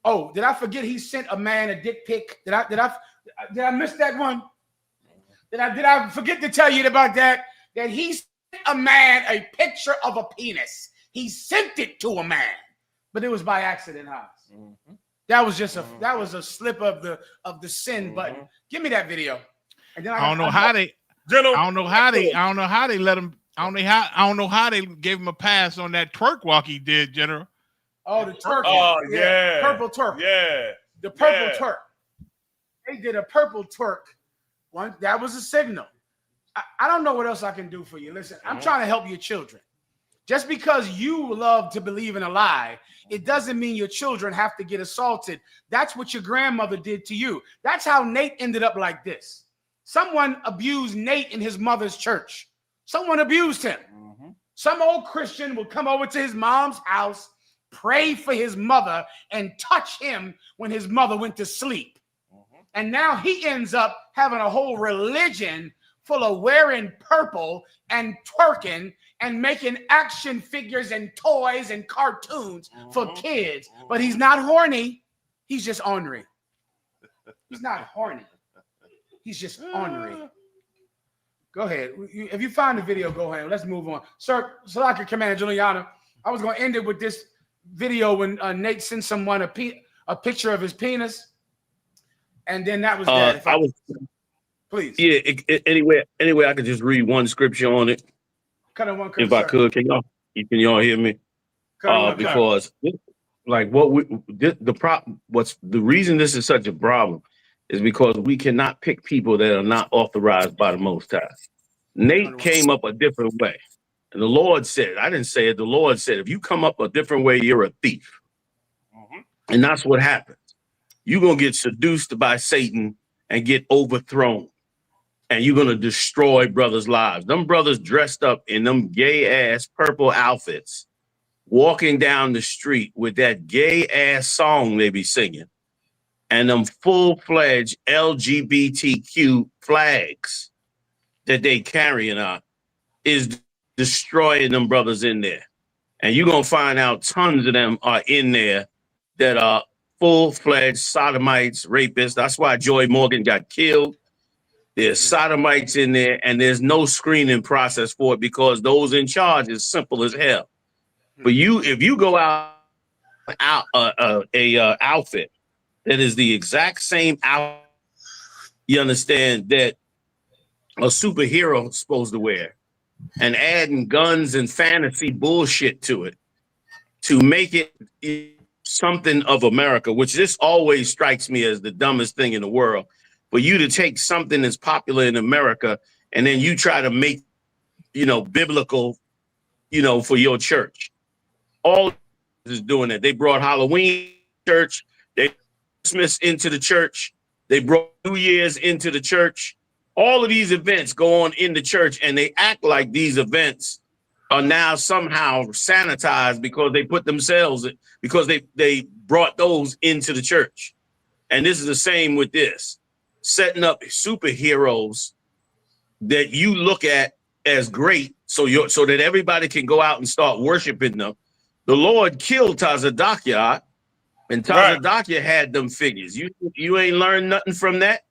Oh, did I forget he sent a man a dick pic? Did I miss that one? Did I forget to tell you about that? That he sent a man a picture of a penis. He sent it to a man, but it was by accident, Haas. That was just a slip of the sin button. Give me that video. And then I don't know how they gave him a pass on that twerk walk he did, General. Oh, the twerk. Oh, yeah. Purple twerk. Yeah. The purple twerk. They did a purple twerk. One that was a signal. I don't know what else I can do for you. Listen, I'm trying to help your children. Just because you love to believe in a lie, it doesn't mean your children have to get assaulted. That's what your grandmother did to you. That's how Nate ended up like this. Someone abused Nate in his mother's church. Someone abused him. Some old Christian would come over to his mom's house, pray for his mother, and touch him when his mother went to sleep. And now he ends up having a whole religion full of wearing purple and twerking and making action figures and toys and cartoons for kids. But he's not horny. He's just ornery. He's not horny. He's just ornery. Go ahead. If you find the video, go ahead. Let's move on. Sir, Salaka Commander Juliana, I was going to end it with this video when Nate sent someone a picture of his penis. And then that was that. Please. Yeah, anyway, I could just read one scripture on it. Cut in one if I could. Can y'all hear me? Because like the reason this is such a problem is because we cannot pick people that are not authorized by the Most High. Nate came up a different way. And the Lord said, I didn't say it, the Lord said, if you come up a different way, you're a thief. And that's what happens. You're going to get seduced by Satan and get overthrown. And you're going to destroy brothers' lives. Them brothers dressed up in them gay-ass purple outfits, walking down the street with that gay-ass song they be singing, and them full-fledged LGBTQ flags that they carrying out is destroying them brothers in there. And you're going to find out tons of them are in there that are full-fledged sodomites, rapists. That's why Joy Morgan got killed. There's sodomites in there, and there's no screening process for it because those in charge is simple as hell. But if you go out outfit that is the exact same outfit, you understand, that a superhero is supposed to wear, and adding guns and fantasy bullshit to it, to make it something of America, which this always strikes me as the dumbest thing in the world, for you to take something that's popular in America and then you try to make, biblical, for your church. All is doing that. They brought Halloween church, they Christmas into the church, they brought New Year's into the church. All of these events go on in the church, and they act like these events are now somehow sanitized because they put themselves, because they brought those into the church. And this is the same with this, setting up superheroes that you look at as great, so that everybody can go out and start worshiping them. The Lord killed Tazadakia, and Tazadakia had them figures. You ain't learned nothing from that.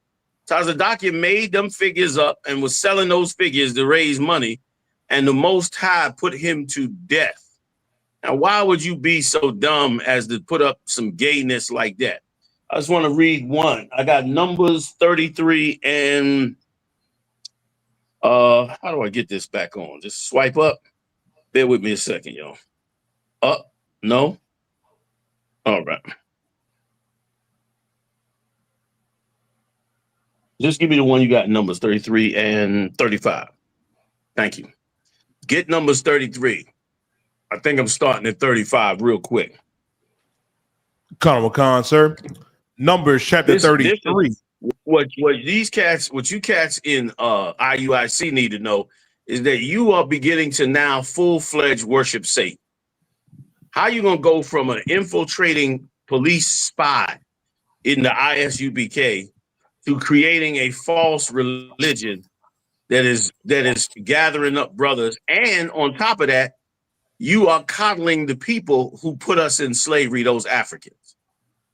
Tazadakia made them figures up and was selling those figures to raise money, and the Most High put him to death. Now, why would you be so dumb as to put up some gayness like that? I just want to read one. I got Numbers 33 and how do I get this back on? Just swipe up. Bear with me a second, y'all. Up? No? All right. Just give me the one you got, Numbers 33 and 35. Thank you. Get Numbers 33. I think I'm starting at 35 real quick. Khan, sir. Numbers chapter 33. What you cats in IUIC need to know is that you are beginning to now full-fledged worship Satan. How you gonna go from an infiltrating police spy in the I.S.U.P.K to creating a false religion that is gathering up brothers, and on top of that, you are coddling the people who put us in slavery, those Africans.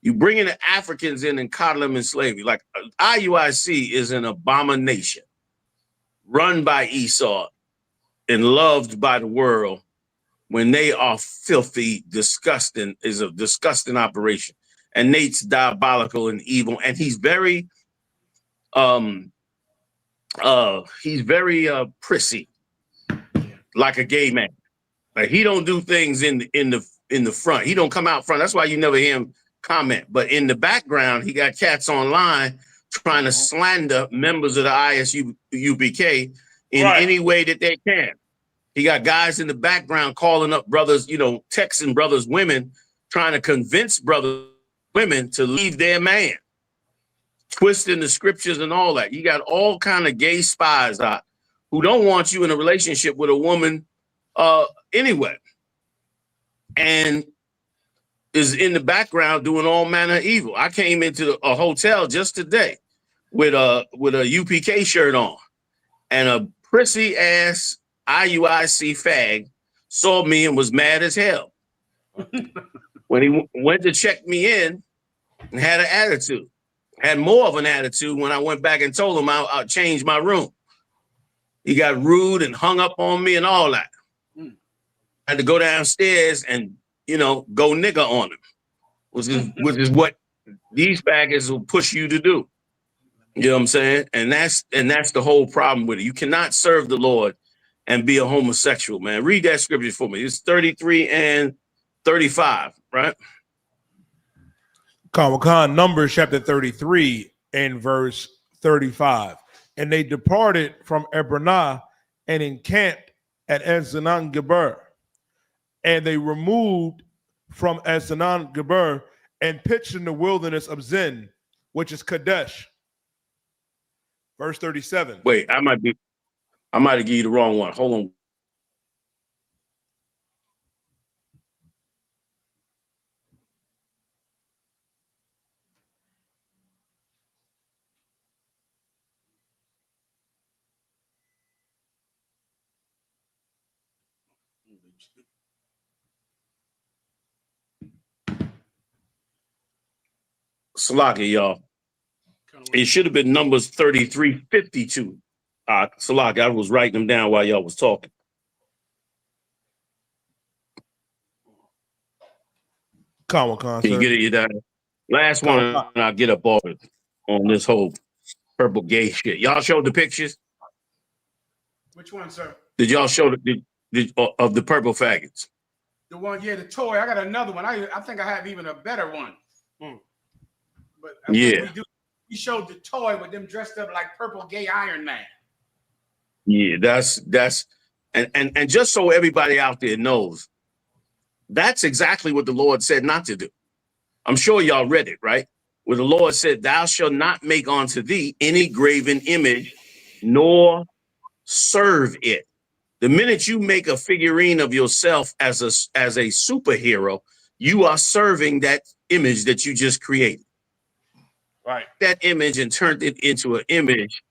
You bringing the Africans in and coddle them in slavery. Like IUIC is an abomination run by Esau and loved by the world, when they are filthy, disgusting, is a disgusting operation. And Nate's diabolical and evil, and he's very prissy, like a gay man. Like, he don't do things in the front. He don't come out front. That's why you never hear him comment. But in the background, he got cats online trying to slander members of the I.S.U.P.K in any way that they can. He got guys in the background calling up brothers, texting brothers, women, trying to convince brothers, women to leave their man, twisting the scriptures and all that. You got all kind of gay spies out who don't want you in a relationship with a woman anyway, and is in the background doing all manner of evil. I came into a hotel just today with a UPK shirt on, and a prissy ass IUIC fag saw me and was mad as hell. When he went to check me in and had an attitude. Had more of an attitude when I went back and told him I'll change my room. He got rude and hung up on me and all that. I had to go downstairs and, go nigga on him, which is what these faggots will push you to do. You know what I'm saying? And that's the whole problem with it. You cannot serve the Lord and be a homosexual, man. Read that scripture for me. It's 33 and 35, right? Khan, Numbers chapter 33 and verse 35. And they departed from Ebronah and encamped at Ezion-Geber. And they removed from Ezion-Geber and pitched in the wilderness of Zin, which is Kadesh. Verse 37. Wait, I might have given you the wrong one. Hold on. Salaka, y'all. It should have been Numbers 33:52. Salaka, I was writing them down while y'all was talking. Can you get it? You done? Last one, and I'll get up off it on this whole purple gay shit. Y'all showed the pictures? Which one, sir? Did y'all show of the purple faggots? The one, yeah, the toy. I got another one. I think I have even a better one. But Yeah. we showed the toy with them dressed up like purple gay Iron Man. Yeah, that's and just so everybody out there knows, that's exactly what the Lord said not to do. I'm sure y'all read it, right? Where the Lord said, "Thou shalt not make unto thee any graven image, nor serve it." The minute you make a figurine of yourself as a superhero, you are serving that image that you just created. Right. That image and turned it into an image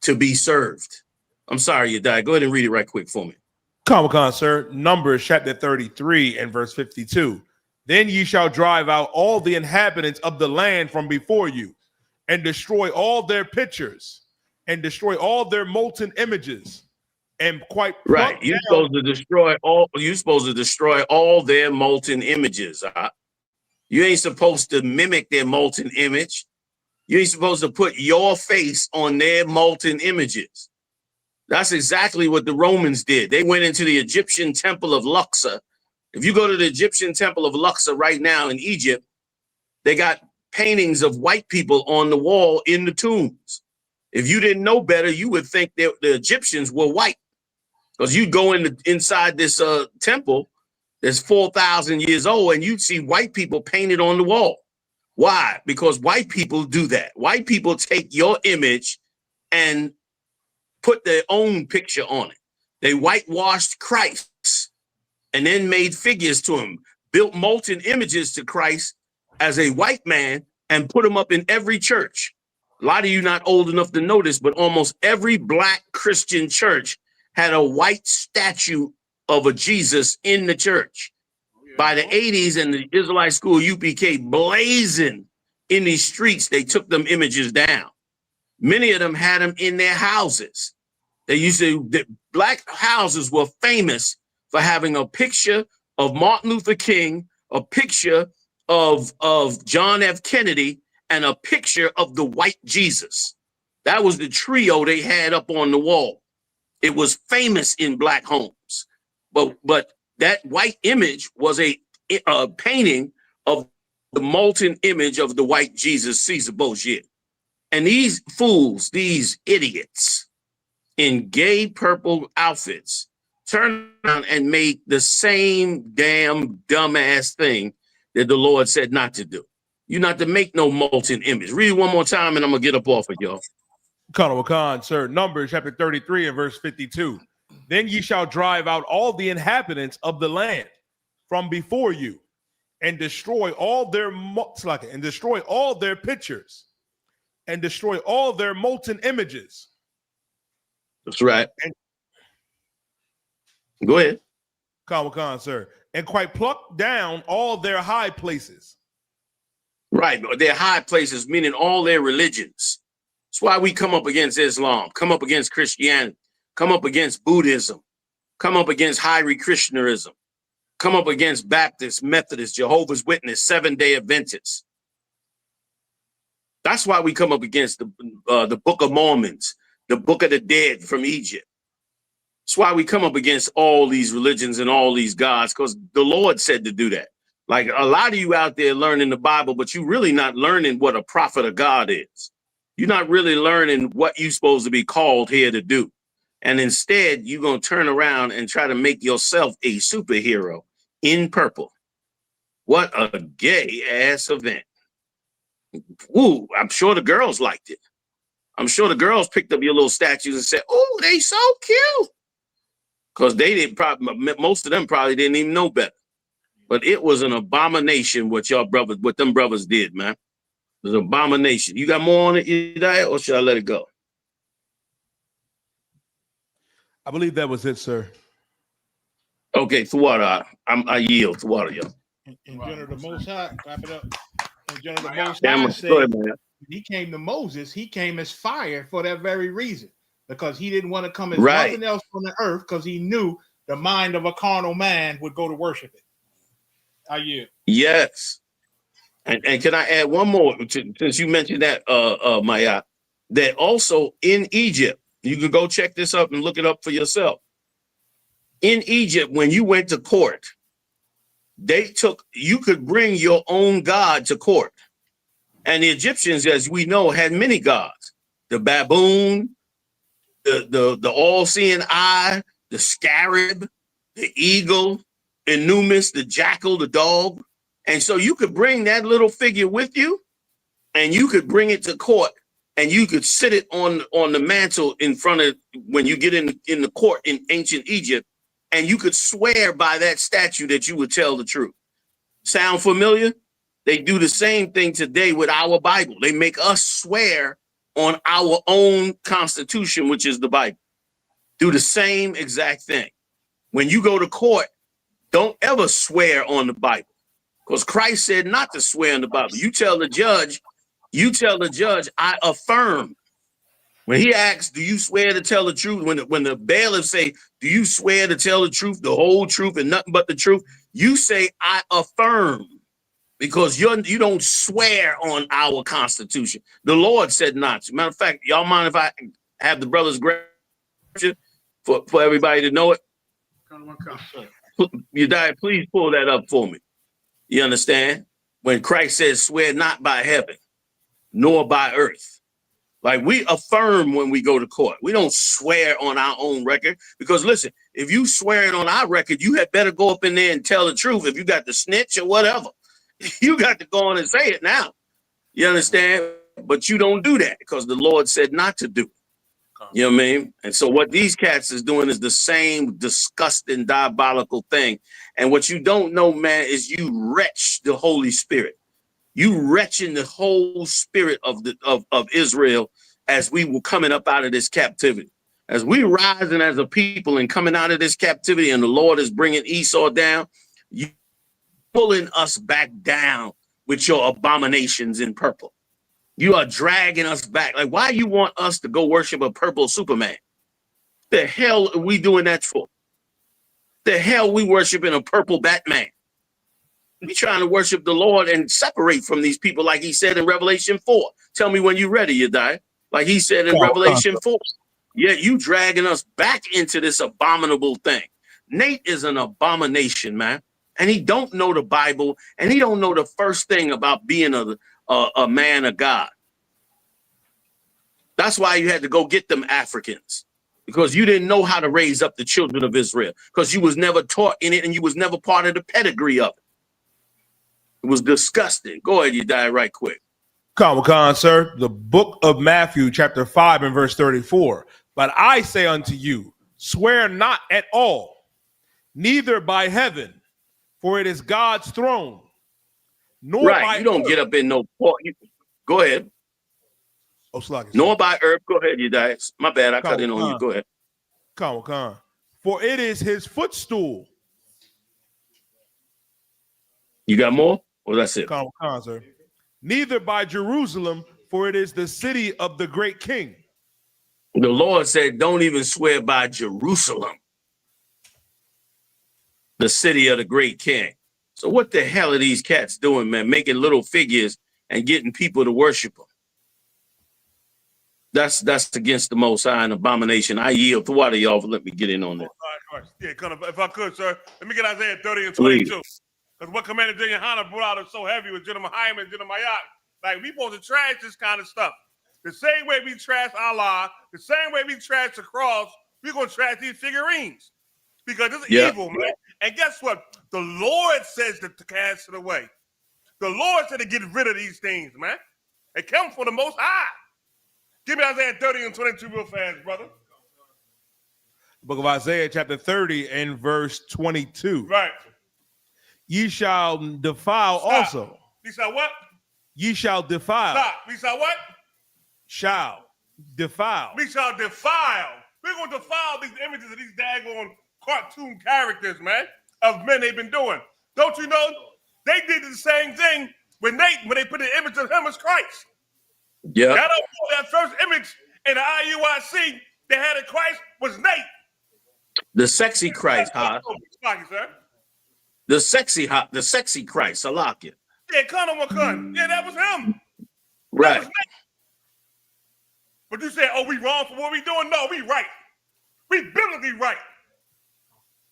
to be served. I'm sorry you died. Go ahead and read it right quick for me. Comic-Con, sir. Numbers chapter 33 and verse 52. Then ye shall drive out all the inhabitants of the land from before you, and destroy all their pictures, and destroy all their molten images, and quite right. You're supposed to destroy all their molten images. You ain't supposed to mimic their molten image. You ain't supposed to put your face on their molten images. That's exactly what the Romans did. They went into the Egyptian temple of Luxor. If you go to the Egyptian temple of Luxor right now in Egypt, they got paintings of white people on the wall in the tombs. If you didn't know better, you would think that the Egyptians were white, because you'd go inside this temple that's 4,000 years old and you'd see white people painted on the wall. Why? Because white people do that. White people take your image and put their own picture on it. They whitewashed Christ and then made figures to him, built molten images to Christ as a white man and put them up in every church. A lot of you not old enough to know this, but almost every black Christian church had a white statue of a Jesus in the church. By the 80s, and the Israelite school UPK blazing in these streets, they took them images down. Many of them had them in their houses. They used to, the black houses were famous for having a picture of Martin Luther King, a picture of John F. Kennedy, and a picture of the white Jesus. That was the trio they had up on the wall. It was famous in black homes. But that white image was a painting of the molten image of the white Jesus, Caesar Borgia. And these fools, these idiots in gay purple outfits, turned around and made the same damn dumbass thing that the Lord said not to do. You're not to make no molten image. Read it one more time and I'm going to get up off of y'all. Khan, sir. Numbers chapter 33 and verse 52. Then ye shall drive out all the inhabitants of the land from before you, and destroy all their pictures, and destroy all their molten images. That's right. Go ahead. Khan, sir. And quite pluck down all their high places. Right. Their high places, meaning all their religions. That's why we come up against Islam, come up against Christianity, come up against Buddhism, come up against Hare Krishnaism, come up against Baptists, Methodists, Jehovah's Witness, Seventh-day Adventists. That's why we come up against the Book of Mormons, the Book of the Dead from Egypt. That's why we come up against all these religions and all these gods, because the Lord said to do that. Like a lot of you out there learning the Bible, but you're really not learning what a prophet of God is. You're not really learning what you're supposed to be called here to do. And instead, you're going to turn around and try to make yourself a superhero in purple. What a gay ass event. Ooh, I'm sure the girls liked it. I'm sure the girls picked up your little statues and said, oh, they so cute. Because they didn't probably, most of them probably didn't even know better. But it was an abomination what them brothers did, man. It was an abomination. You got more on it, Ediah, or should I let it go? I believe that was it, sir. Okay, Thawada, I yield. Thawada, yo. In General the Most High, wrap it up. In General the Most High said, when he came to Moses, he came as fire for that very reason, because he didn't want to come as nothing else on the earth, because he knew the mind of a carnal man would go to worship it. Are you? Yes. And can I add one more, since you mentioned that, Maya, that also in Egypt, you can go check this up and look it up for yourself. In Egypt, when you went to court, you could bring your own god to court. And the Egyptians, as we know, had many gods. The baboon, the all-seeing eye, the scarab, the eagle, Anubis, the jackal, the dog. And so you could bring that little figure with you, and you could bring it to court, and you could sit it on the mantle in front of, when you get in the court in ancient Egypt, and you could swear by that statue that you would tell the truth. Sound familiar? They do the same thing today with our Bible. They make us swear on our own constitution, which is the Bible. Do the same exact thing. When you go to court, don't ever swear on the Bible, because Christ said not to swear on the Bible. You tell the judge, I affirm. When he asks, do you swear to tell the truth? When the bailiff say, do you swear to tell the truth, the whole truth, and nothing but the truth? You say, I affirm, because you don't swear on our Constitution. The Lord said not to. Matter of fact, y'all mind if I have the brothers grab for everybody to know it? You die, please pull that up for me. You understand? When Christ says, swear not by heaven, nor by earth. Like, we affirm when we go to court. We don't swear on our own record, because listen, if you swearing on our record, you had better go up in there and tell the truth. If you got to snitch or whatever, you got to go on and say it now. You understand? But you don't do that because the Lord said not to do it. You know what I mean? And so what these cats is doing is the same disgusting, diabolical thing. And what you don't know, man, is you wretch the Holy Spirit. You wretching the whole spirit of Israel as we were coming up out of this captivity. As we rising as a people and coming out of this captivity, and the Lord is bringing Esau down, you pulling us back down with your abominations in purple. You are dragging us back. Like, why you want us to go worship a purple Superman? The hell are we doing that for? The hell we worshiping a purple Batman? We trying to worship the Lord and separate from these people, like he said in Revelation 4. Tell me when you're ready, you die. Like he said in Revelation 4. Yeah, you dragging us back into this abominable thing. Nate is an abomination, man. And he don't know the Bible, and he don't know the first thing about being a man of God. That's why you had to go get them Africans, because you didn't know how to raise up the children of Israel, because you was never taught in it, and you was never part of the pedigree of it. It was disgusting. Go ahead, you die right quick. Comic-Con, sir. The book of Matthew, chapter 5 and verse 34. But I say unto you, swear not at all, neither by heaven, for it is God's throne. Nor by you don't earth. get up in no court. Go ahead. Oh, sluggish. Nor by earth. Go ahead, you die. My bad. I cut in on you. Go ahead. Comic-Con. For it is his footstool. You got more? Or that's it? Comic-Con, sir. Neither by Jerusalem, for it is the city of the great king. The Lord said, don't even swear by Jerusalem, the city of the great king. So what the hell are these cats doing, man? Making little figures and getting people to worship them. That's against the Most High, an abomination. I yield to one of y'all for let me get in on that. Yeah, if I could, sir, let me get Isaiah 30 and 22. Because what Commander YAHANNA brought out is so heavy with General Hyman, General Mayat. Like, we supposed to trash this kind of stuff. The same way we trash Allah, the same way we trash the cross, we're going to trash these figurines. Because this is evil, man. And guess what? The Lord says to cast it away. The Lord said to get rid of these things, man. It comes from the Most High. Give me Isaiah 30 and 22 real fast, brother. Book of Isaiah, chapter 30 and verse 22. Right. Ye shall defile also. Ye shall what? Ye shall defile. Stop. We shall what? Shall defile. We shall defile. We're going to defile these images of these daggone cartoon characters, man, of men they've been doing. Don't you know? They did the same thing when they put the image of him as Christ. Yeah. Y'all don't know that first image in the I.U.I.C. they had of Christ was Nate. The sexy Christ, huh? The sexy Christ, I like it. Yeah, Con. Yeah, that was him. Right. That was Nate. But you said, oh, we wrong for what we doing? No, we right. We biblically right.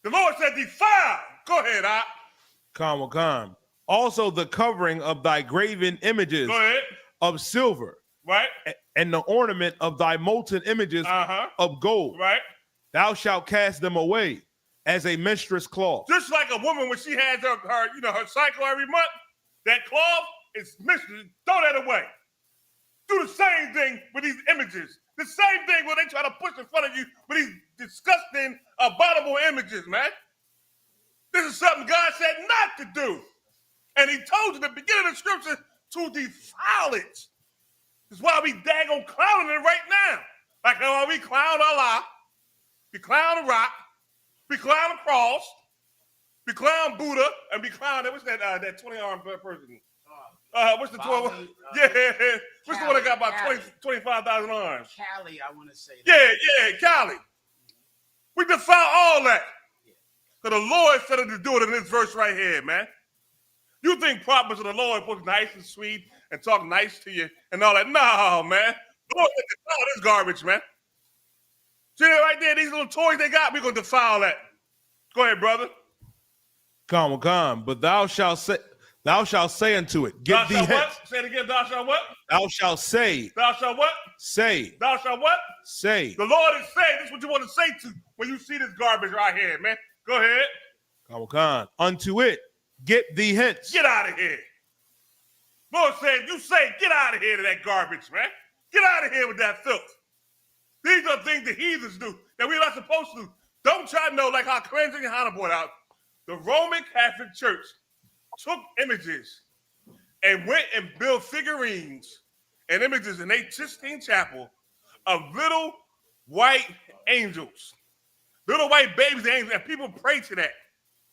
The Lord said defile. Go ahead, Khan. Also the covering of thy graven images of silver, right, and the ornament of thy molten images of gold, right. Thou shalt cast them away as a menstruous cloth. Just like a woman when she has her cycle every month, that cloth is menstruous. Throw that away. Do the same thing with these images. The same thing when they try to push in front of you with these disgusting, abominable images, man. This is something God said not to do. And he told you at the beginning of the scripture to defile it. That's why we daggone clowning it right now. Like how we clown Allah, we clown the rock, we clown the cross, we clown Buddha, and we clown what's that 20-armed person? What's the 12? What's the one that got about 25,000 arms? Cali, I want to say that. Yeah, Cali. We defile all that. Because the Lord said to do it in this verse right here, man. You think prophets of the Lord was nice and sweet and talk nice to you and all that? No, man. The Lord said defile this garbage, man. See that right there? These little toys they got, we're going to defile that. Go ahead, brother. Khan. But thou shalt say unto it, get thee hence. What? Say it again. Thou shalt what? Thou shalt say. Thou shalt what? Say. Thou shalt what? Say. The Lord is saying this is what you want to say to when you see this garbage right here, man. Go ahead. Khan. Unto it, get thee hence. Get out of here. Lord said, you say, get out of here to that garbage, man. Get out of here with that filth. These are things the heathens do that we're not supposed to do. Don't try to know, like how cleansing YAHANNA brought out. The Roman Catholic Church took images and went and built figurines and images in their Sistine Chapel of little white angels, little white babies and angels, and people pray to that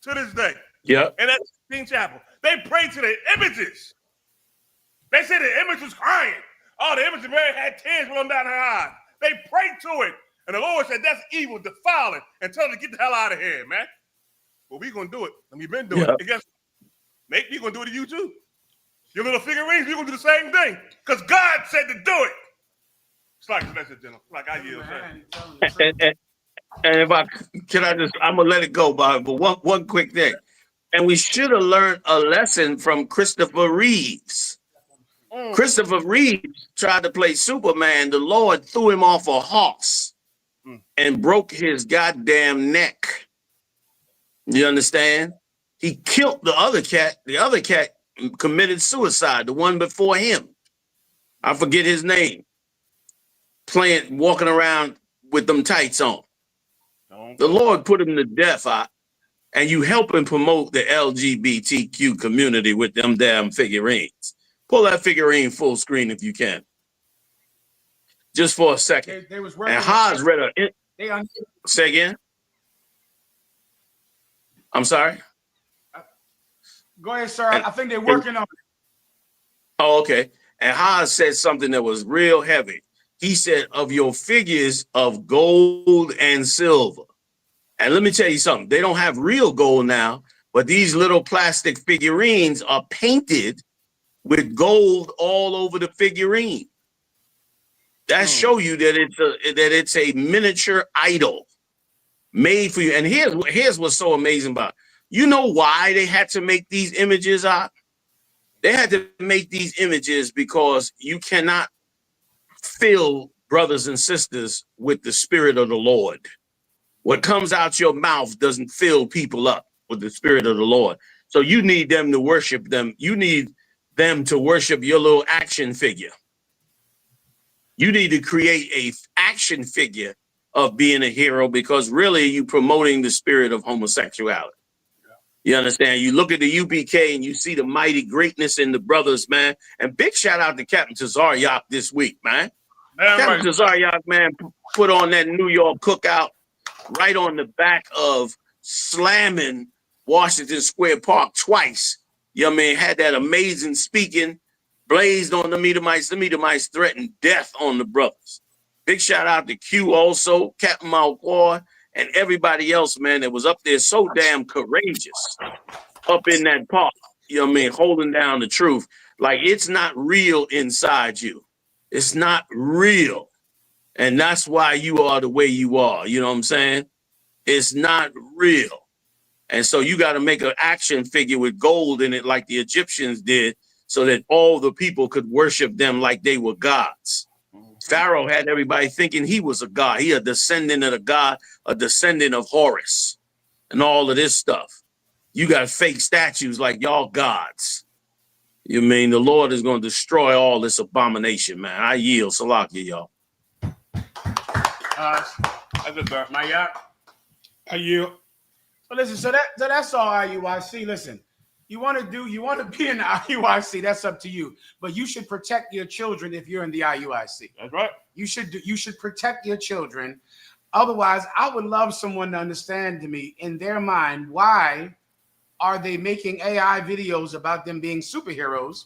to this day. Yeah. And that Sistine Chapel, they pray to the images. They say the image was crying. Oh, the image of Mary had tears rolling down her eyes. They prayed to it. And the Lord said, that's evil, defile it, and tell them to get the hell out of here, man. Well, we're going to do it. And we've been doing it. And guess what? Nate, we're going to do it to you too. Your little figurines, we're going to do the same thing. Because God said to do it. It's like, that's it, gentlemen. Like I yield. And if I'm going to let it go, Bob, but one quick thing. And we should have learned a lesson from Christopher Reeves. Christopher Reeves tried to play Superman. The Lord threw him off a horse and broke his goddamn neck. You understand? He killed the other cat. The other cat committed suicide, the one before him. I forget his name. Walking around with them tights on. The Lord put him to death, and you help him promote the LGBTQ community with them damn figurines. Pull that figurine full screen if you can. Just for a second. They was and Haas read a... Say again? I'm sorry? Go ahead, sir. I think they're working on it. Oh, okay. And Haas said something that was real heavy. He said, of your figures of gold and silver. And let me tell you something. They don't have real gold now, but these little plastic figurines are painted with gold all over the figurine. That show you that it's a miniature idol made for you. And here's what's so amazing about it. You know why they had to make these images out? They had to make these images because you cannot fill brothers and sisters with the Spirit of the Lord. What comes out your mouth doesn't fill people up with the Spirit of the Lord. So you need them to worship them. You need them to worship your little action figure. You need to create a action figure of being a hero because really you promoting the spirit of homosexuality. You understand? You look at the UPK and you see the mighty greatness in the brothers, man. And big shout out to Captain Tazaryak this week, man. Captain Tazaryak, man, put on that New York cookout right on the back of slamming Washington Square Park twice. You know what I mean? Had that amazing speaking, blazed on the Medomites. The Medomites threatened death on the brothers. Big shout out to Q also, Captain Malquar, and everybody else, man, that was up there so damn courageous up in that park. You know what I mean? Holding down the truth. Like it's not real inside you. It's not real. And that's why you are the way you are. You know what I'm saying? It's not real. And so you got to make an action figure with gold in it like the Egyptians did so that all the people could worship them like they were gods. Pharaoh had everybody thinking he was a god. He a descendant of the god, a descendant of Horus and all of this stuff. You got fake statues like y'all gods. You mean the Lord is going to destroy all this abomination, man. I yield. Salakia, y'all. My yacht. Are you? So listen, so that's all IUIC. Listen, you want to be in the IUIC, that's up to you. But you should protect your children if you're in the IUIC. That's right. You should protect your children. Otherwise, I would love someone to understand to me in their mind, why are they making AI videos about them being superheroes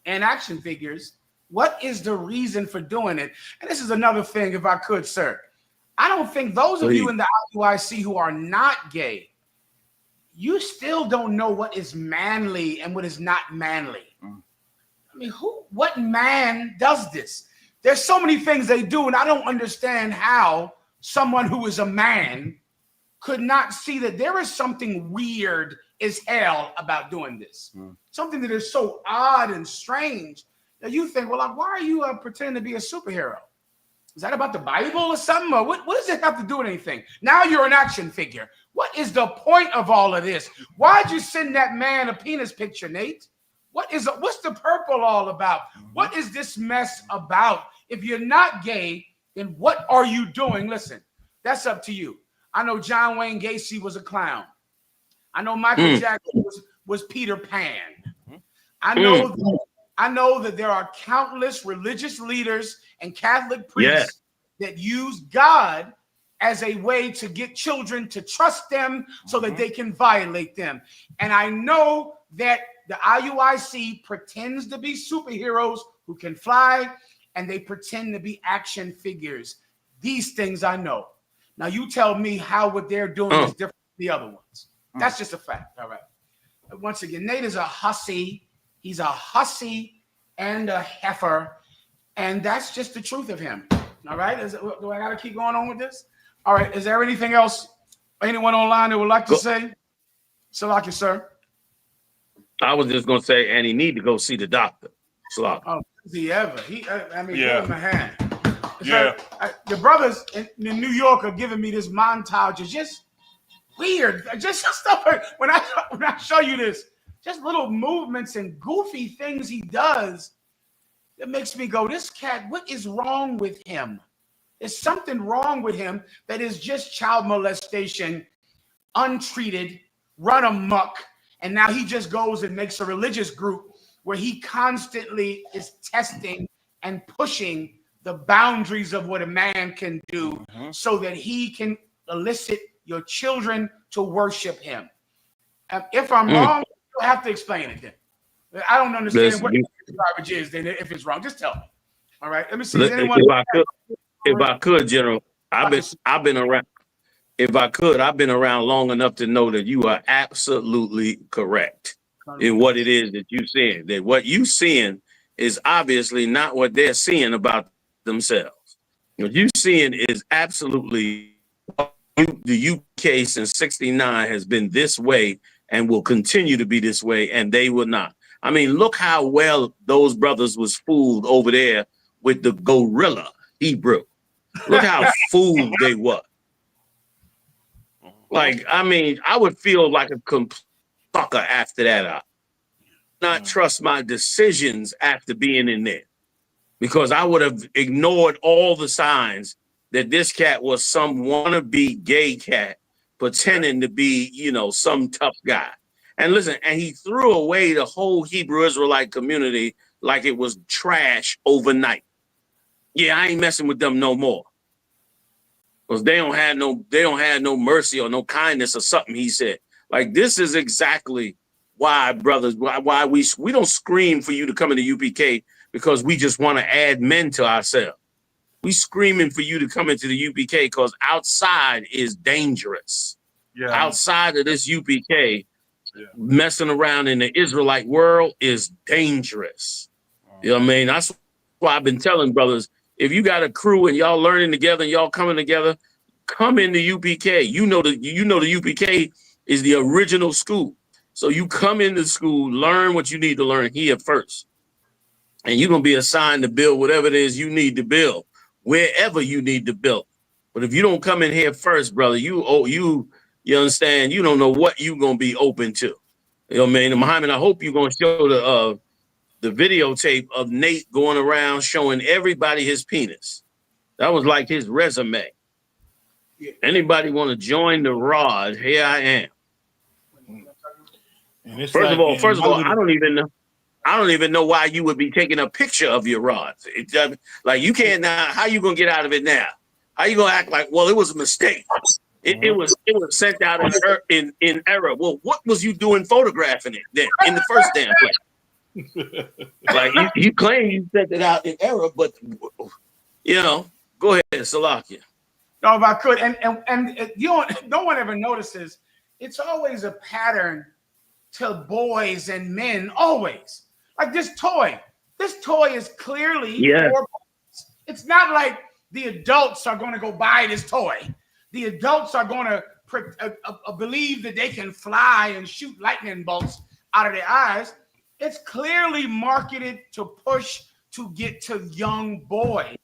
and action figures? What is the reason for doing it? And this is another thing, if I could, sir. I don't think those of you in the IUIC who are not gay, you still don't know what is manly and what is not manly. I mean, what man does this? There's so many things they do, and I don't understand how someone who is a man could not see that there is something weird as hell about doing this. Something that is so odd and strange that you think, well, why are you pretending to be a superhero? Is that about the Bible or something? Or what does it have to do with anything? Now you're an action figure. What is the point of all of this? Why'd you send that man a penis picture, Nate? What's the purple all about? What is this mess about? If you're not gay, then what are you doing? Listen, that's up to you. I know John Wayne Gacy was a clown. I know Michael Jackson was Peter Pan. I know that there are countless religious leaders and Catholic priests that use God as a way to get children to trust them so that they can violate them. And I know that the IUIC pretends to be superheroes who can fly, and they pretend to be action figures. These things I know. Now you tell me how what they're doing is different from the other ones. That's just a fact. All right. But once again, Nate is a hussy. He's a hussy and a heifer. And that's just the truth of him. All right. Do I got to keep going on with this? All right. Is there anything else anyone online that would like to say? Salaki, sir. I was just going to say, and he need to go see the doctor. Salaki. Oh, does he ever? Give him a hand. The brothers in New York are giving me this montage. It's just weird. Just stuff. When I show you this, just little movements and goofy things he does that makes me go, this cat, what is wrong with him? There's something wrong with him that is just child molestation, untreated, run amok. And now he just goes and makes a religious group where he constantly is testing and pushing the boundaries of what a man can do so that he can elicit your children to worship him. If I'm wrong, you'll have to explain it then. I don't understand what garbage is then if it's wrong. Just tell me. All right. Let me see. If I could, General, I've been around. If I could, I've been around long enough to know that you are absolutely correct in what it is that you're seeing. That what you seeing is obviously not what they're seeing about themselves. What you're seeing is absolutely the UK since '69 has been this way and will continue to be this way, and they will not. I mean, look how well those brothers was fooled over there with the gorilla Hebrew. Look how fooled they were. Like, I mean, I would feel like a complete sucker after that. I not trust my decisions after being in there because I would have ignored all the signs that this cat was some wannabe gay cat pretending to be, some tough guy. And listen, and he threw away the whole Hebrew Israelite community like it was trash overnight. Yeah, I ain't messing with them no more. Because they don't have no mercy or no kindness or something, he said. Like, this is exactly why, brothers, why we don't scream for you to come into UPK because we just want to add men to ourselves. We screaming for you to come into the UPK because outside is dangerous. Yeah. Outside of this UPK, messing around in the Israelite world is dangerous. You know what I mean? That's why I've been telling brothers, if you got a crew and y'all learning together and y'all coming together, come into UPK. You know the UPK is the original school. So you come into school, learn what you need to learn here first. And you're going to be assigned to build whatever it is you need to build, wherever you need to build. But if you don't come in here first, brother, you understand, you don't know what you're going to be open to. You know what I mean? Muhammad, I hope you're going to show the videotape of Nate going around showing everybody his penis. That was like his resume. Anybody want to join the rod? Here I am. First of all, I don't even know why you would be taking a picture of your rods. Like you can't now. How you gonna get out of it now? How you gonna act like, well, it was a mistake? It was sent out in error. Well, what was you doing photographing it then in the first damn place? Like you claim you sent it out in error, but go ahead, Salakia. No, if I could, and no one ever notices. It's always a pattern to boys and men, always. Like this toy. This toy is clearly for boys. It's not like the adults are going to go buy this toy. The adults are going to believe that they can fly and shoot lightning bolts out of their eyes. It's clearly marketed to push to get to young boys.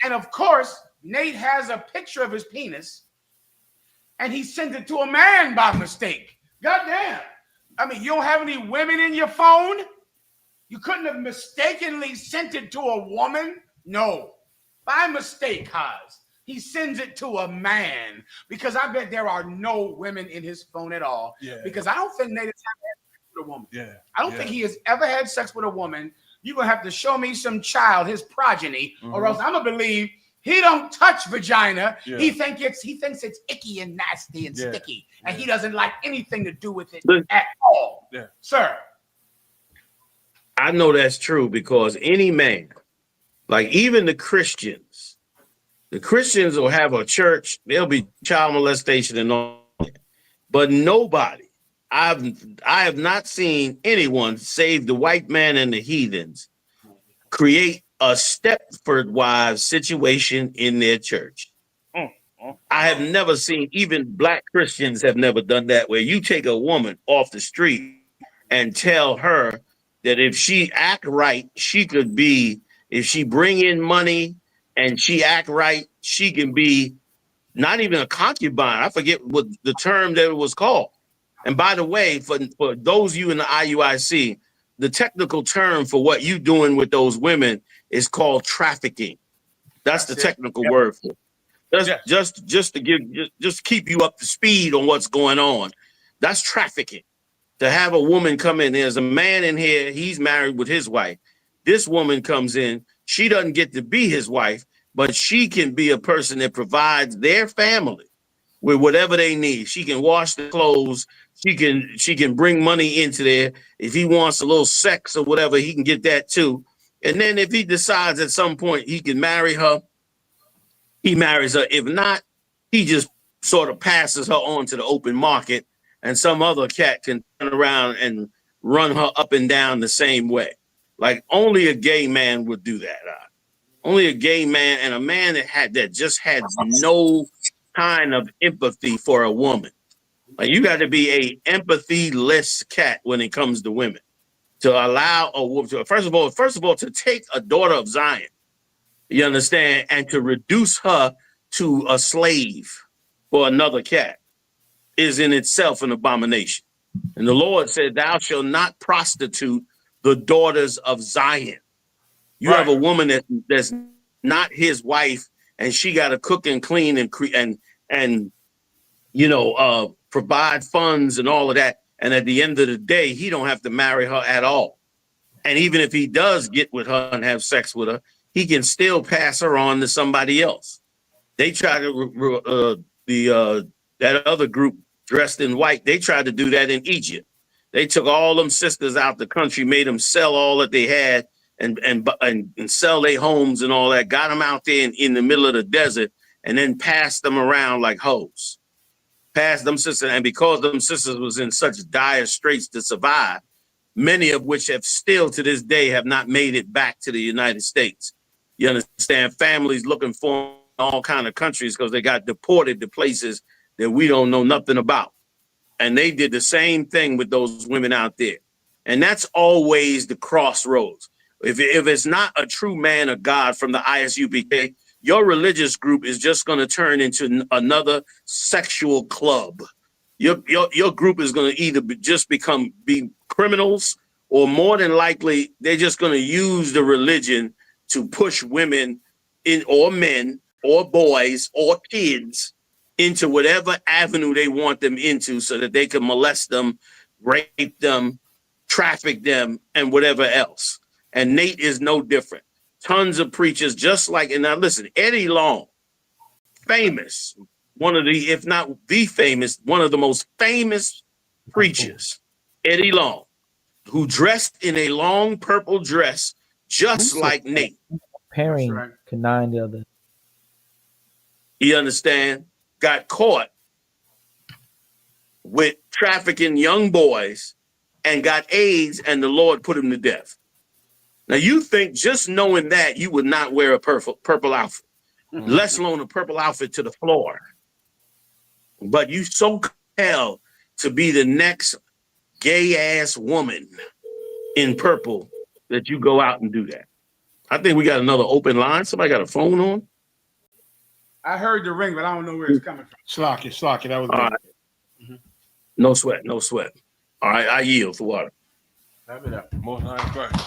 And of course, Nate has a picture of his penis and he sent it to a man by mistake. Goddamn. I mean, you don't have any women in your phone? You couldn't have mistakenly sent it to a woman? No. By mistake, Haas. He sends it to a man because I bet there are no women in his phone at all. Yeah. Because I don't think Nate has ever had sex with a woman. Yeah. I don't think he has ever had sex with a woman. You're going to have to show me some child, his progeny, or else I'm going to believe he don't touch vagina. Yeah. He thinks it's icky and nasty and sticky, and he doesn't like anything to do with it at all. Yeah. Sir. I know that's true because any man, like even the Christians will have a church. There'll be child molestation and all that, but nobody. I have not seen anyone save the white man and the heathens create a Stepford Wives situation in their church. I have never seen, even black Christians have never done that, where you take a woman off the street and tell her that if she act right, she could be, if she bring in money and she act right, she can be not even a concubine. I forget what the term that it was called. And by the way, for those of you in the IUIC, the technical term for what you doing with those women is called trafficking. That's the technical word for it. Just to keep you up to speed on what's going on. That's trafficking. To have a woman come in, there's a man in here, he's married with his wife. This woman comes in, she doesn't get to be his wife, but she can be a person that provides their family with whatever they need. She can wash the clothes. She can bring money into there. If he wants a little sex or whatever, he can get that too. And then if he decides at some point he can marry her, he marries her. If not, he just sort of passes her on to the open market, and some other cat can turn around and run her up and down the same way. Like only a gay man would do that. Only a gay man, and a man that just had no kind of empathy for a woman. Like you got to be a empathy-less cat when it comes to women. To allow a woman to, first of all, to take a daughter of Zion, you understand, and to reduce her to a slave for another cat is in itself an abomination. And the Lord said, "Thou shalt not prostitute the daughters of Zion." You have a woman that's not his wife, and she got to cook and clean and provide funds and all of that. And at the end of the day, he don't have to marry her at all. And even if he does get with her and have sex with her, he can still pass her on to somebody else. They try to that other group dressed in white. They tried to do that in Egypt. They took all them sisters out the country, made them sell all that they had, and sell their homes and all that. Got them out there in the middle of the desert, and then passed them around like hoes. Passed them sisters, and because them sisters was in such dire straits to survive, many of which have still to this day have not made it back to the United States. You understand? Families looking for all kind of countries because they got deported to places that we don't know nothing about. And they did the same thing with those women out there. And that's always the crossroads. If it's not a true man of God from the I.S.U.P.K, your religious group is just going to turn into another sexual club. Your group is going to either be criminals, or more than likely, they're just going to use the religion to push women in, or men, or boys, or kids into whatever avenue they want them into so that they can molest them, rape them, traffic them, and whatever else. And Nate is no different. Tons of preachers, just like, and now listen, Eddie Long, famous, one of the, if not the famous, one of the most famous preachers, Eddie Long, who dressed in a long purple dress, just like Nate. Pairing Canine the other. You understand? Got caught with trafficking young boys and got AIDS, and the Lord put him to death. Now you think just knowing that you would not wear a purple outfit, let alone a purple outfit to the floor. But you so compelled to be the next gay ass woman in purple that you go out and do that. I think we got another open line. Somebody got a phone on? I heard the ring, but I don't know where it's coming from. Slocky, that was all right. No sweat, no sweat. All right, I yield for water. Wrap it up. Most high Christ.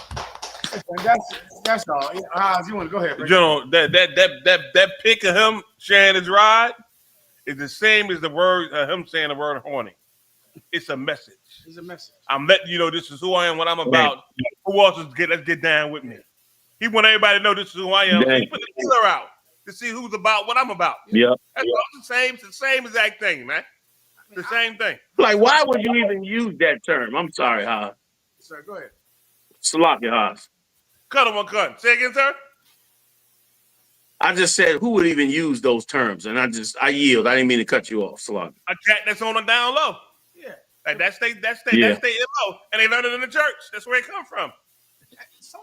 That's all. Oz, you want to go ahead? General, that pic of him sharing his ride is the same as the word him saying the word horny. It's a message. It's a message. I'm letting you know this is who I am, what I'm about. Who else is let's get down with me? He want everybody to know this is who I am. So he put the dealer out to see who's about what I'm about. Yeah. That's all it's the same exact thing, man. The same thing. Like, why would you even use that term? I'm sorry, Haas. Sir, go ahead. Salak, Haas. Cut him or cut. Say again, sir. I just said who would even use those terms, and I yield. I didn't mean to cut you off, Salak. A cat that's on the down low. Yeah. Like that's they MO, and they learned it in the church. That's where it come from.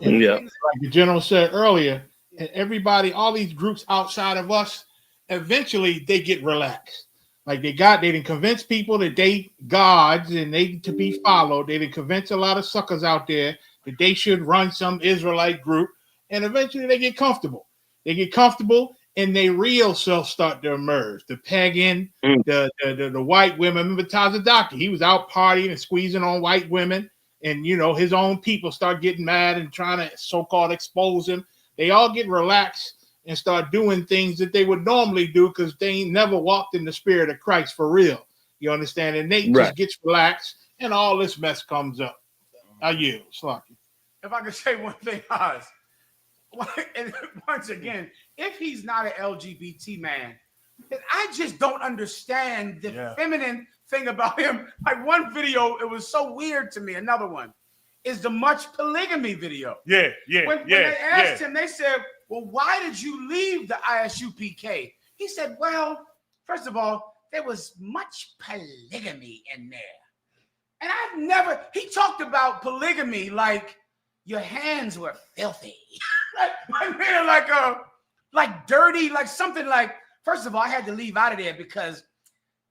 Yeah. Like the general said earlier, and everybody, all these groups outside of us, eventually they get relaxed. Like they didn't convince people that they gods and they to be followed. They didn't convince a lot of suckers out there that they should run some Israelite group, and eventually they get comfortable. They get comfortable, and their real self start to emerge. The pagan, the white women. Remember Tazadaki? He was out partying and squeezing on white women, and his own people start getting mad and trying to so-called expose him. They all get relaxed and start doing things that they would normally do because they ain't never walked in the spirit of Christ for real. You understand? And Nate just gets relaxed, and all this mess comes up. I yield, Slocky. If I could say one thing, Oz, and once again, if he's not an LGBT man, then I just don't understand the feminine thing about him. Like one video, it was so weird to me. Another one is the much polygamy video. When they asked him, they said, well, why did you leave the I.S.U.P.K? He said, well, first of all, there was much polygamy in there. And he talked about polygamy like your hands were filthy. like dirty, like something like, first of all, I had to leave out of there because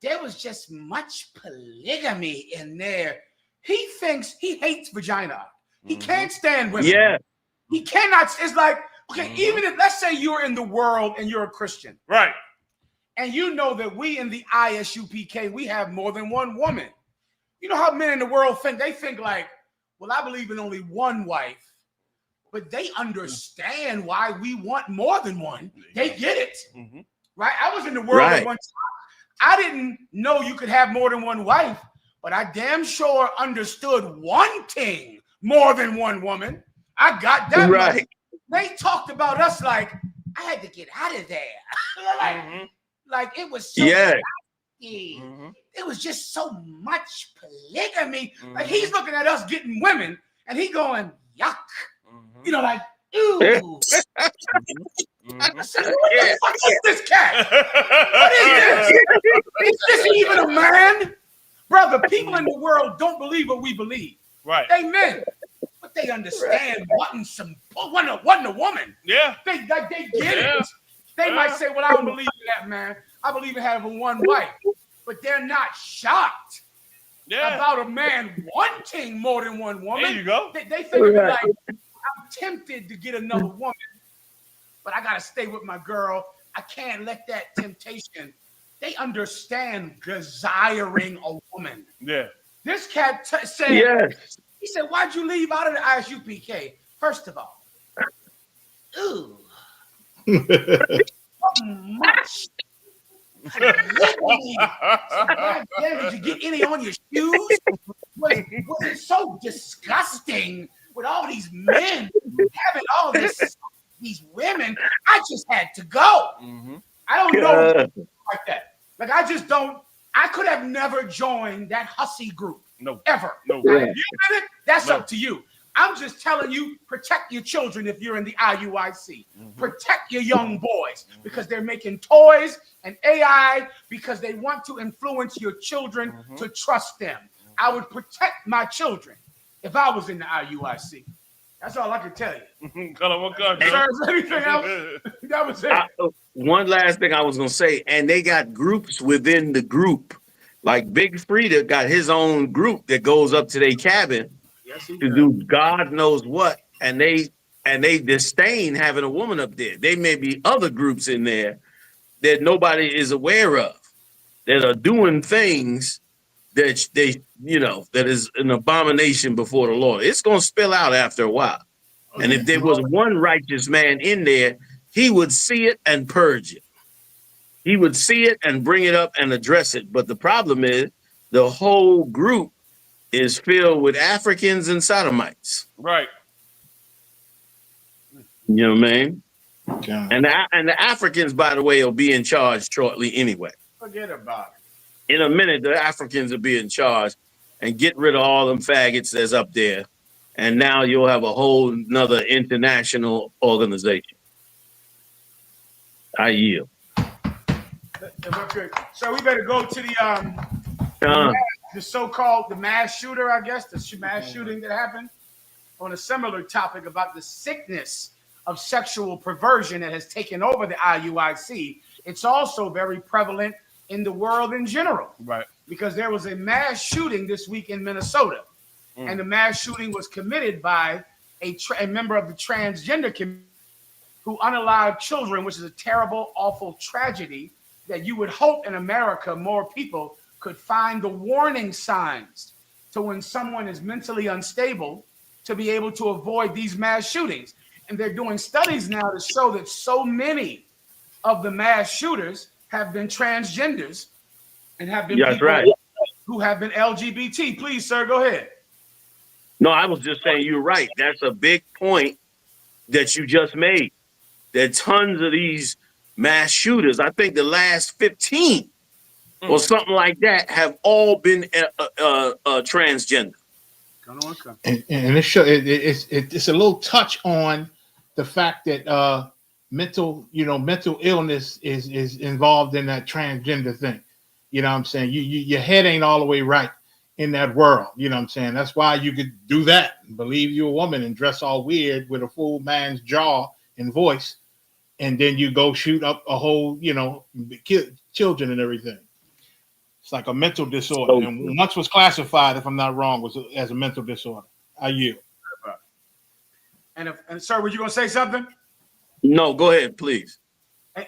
there was just much polygamy in there. He hates vagina. He can't stand women. Yeah. He cannot. It's like, okay, even if, let's say you're in the world and you're a Christian. Right. And you know that we in the I.S.U.P.K, we have more than one woman. You know how men in the world think? They think like, well, I believe in only one wife. But they understand why we want more than one. They get it. Right? I was in the world at one time. I didn't know you could have more than one wife, but I damn sure understood wanting more than one woman. I got that right. They talked about us like I had to get out of there. like it was so nasty. It was just so much polygamy. Like he's looking at us getting women and he going, yuck. Like, ew. I said, what the fuck is this cat? What is this? Is this even a man? Brother, people in the world don't believe what we believe. Right. They men. But they understand wanting a woman. Yeah. They get it. They might say, well, I don't believe in that, man. I believe in having one wife. But they're not shocked about a man wanting more than one woman. There you go. They think of it like, I'm tempted to get another woman, but I got to stay with my girl. I can't let that temptation. They understand desiring a woman. Yeah. This cat said, he said, why'd you leave out of the I.S.U.P.K? First of all, ooh, much. Did you get any on your shoes? Was it so disgusting with all these men having all these women? I just had to go. I don't know like that. Like I just don't. I could have never joined that hussy group. No, ever. No. Now, if you did it, that's up to you. I'm just telling you, protect your children if you're in the IUIC. Protect your young boys because they're making toys and AI because they want to influence your children to trust them. I would protect my children if I was in the IUIC. That's all I can tell you. Sir, is there anything else? That was it. One last thing I was going to say, and they got groups within the group. Like Big Frida got his own group that goes up to their cabin to do God knows what, and they disdain having a woman up there. There may be other groups in there that nobody is aware of that are doing things that that is an abomination before the Lord. It's going to spill out after a while. And if there was one righteous man in there, he would see it and purge it. He would see it and bring it up and address it. But the problem is the whole group is filled with Africans and Sodomites. Right. You know what I mean? Okay. And the Africans, by the way, will be in charge shortly anyway. Forget about it. In a minute, the Africans will be in charge and get rid of all them faggots that's up there. And now you'll have a whole nother international organization. I yield. So we better go to the so-called mass shooter, I guess, the mass shooting that happened on a similar topic about the sickness of sexual perversion that has taken over the IUIC. It's also very prevalent in the world in general. Right. Because there was a mass shooting this week in Minnesota. And the mass shooting was committed by a member of the transgender community who unalived children, which is a terrible, awful tragedy that you would hope in America more people could find the warning signs to when someone is mentally unstable to be able to avoid these mass shootings. And they're doing studies now to show that so many of the mass shooters have been transgenders and have been people who have been LGBT. Please, sir, go ahead. No, I was just saying you're right. That's a big point that you just made. There are tons of these mass shooters. I think the last 15 or something like that have all been transgender. And it's a little touch on the fact that mental illness is involved in that transgender thing. You know what I'm saying? Your head ain't all the way right in that world. You know what I'm saying? That's why you could do that and believe you're a woman and dress all weird with a full man's jaw and voice. And then you go shoot up a whole, children and everything. It's like a mental disorder. And once was classified, if I'm not wrong, as a mental disorder. I yield. And sir, were you going to say something? No, go ahead, please.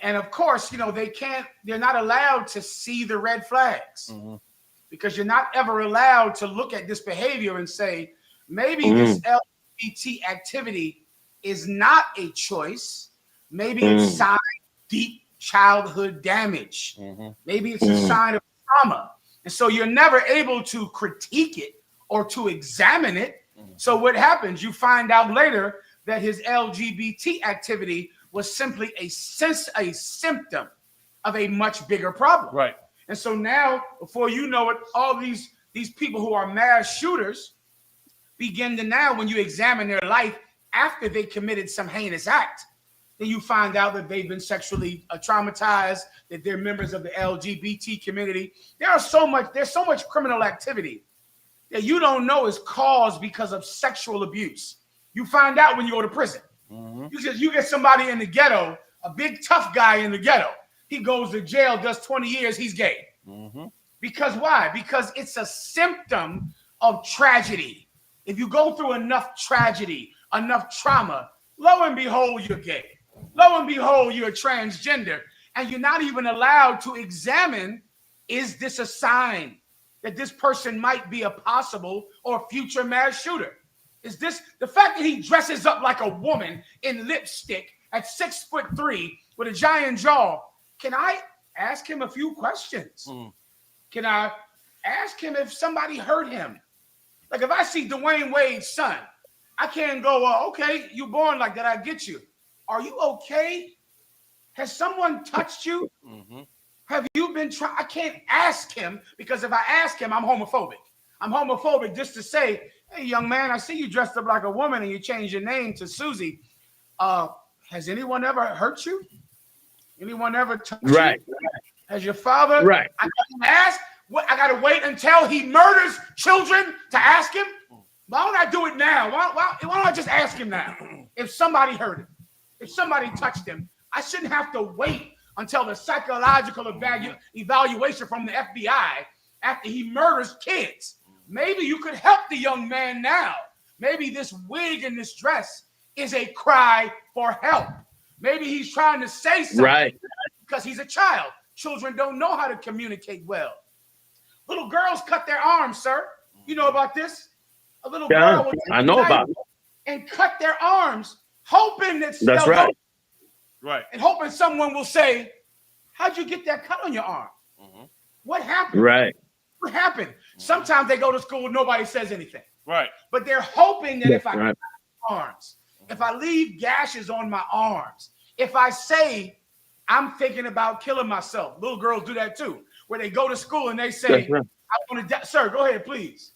And of course, they're not allowed to see the red flags because you're not ever allowed to look at this behavior and say, maybe this LGBT activity is not a choice. Maybe it's a sign of deep childhood damage. Maybe it's a sign of trauma. And so you're never able to critique it or to examine it. So what happens? You find out later that his LGBT activity was simply a symptom of a much bigger problem. Right. And so now, before you know it, all these people who are mass shooters begin to now, when you examine their life after they committed some heinous act, then you find out that they've been sexually traumatized, that they're members of the LGBT community. There's so much criminal activity that you don't know is caused because of sexual abuse. You find out when you go to prison. You get somebody in the ghetto, a big tough guy in the ghetto. He goes to jail, does 20 years, he's gay. Because why? Because it's a symptom of tragedy. If you go through enough tragedy, enough trauma, lo and behold, you're gay. Lo and behold, you're transgender. And you're not even allowed to examine, is this a sign that this person might be a possible or future mass shooter? Is this the fact that he dresses up like a woman in lipstick at 6'3" with a giant jaw? Can I ask him a few questions? Can I ask him if somebody hurt him? Like if I see Dwayne Wade's son, I can't go, okay, you born like that, I get you. Are you okay? Has someone touched you? Have you been trying? I can't ask him because if I ask him, I'm homophobic. I'm homophobic just to say, hey, young man, I see you dressed up like a woman and you changed your name to Susie. Has anyone ever hurt you? Anyone ever touched you? Has your father? I can't ask. What, I got to wait until he murders children to ask him? Why don't I do it now? Why don't I just ask him now? If somebody hurt him, if somebody touched him, I shouldn't have to wait until the psychological evaluation from the FBI after he murders kids. Maybe you could help the young man now. Maybe this wig and this dress is a cry for help. Maybe he's trying to say something because he's a child. Children don't know how to communicate well. Little girls cut their arms, sir. You know about this? A little girl will I know about it. And cut their arms, hoping that that's right. And hoping someone will say, how'd you get that cut on your arm? What happened? What happened? Sometimes they go to school, nobody says anything. But they're hoping that if I cut my arms, if I leave gashes on my arms, if I say I'm thinking about killing myself, little girls do that too, where they go to school and they say, I want to die. Sir, go ahead, please.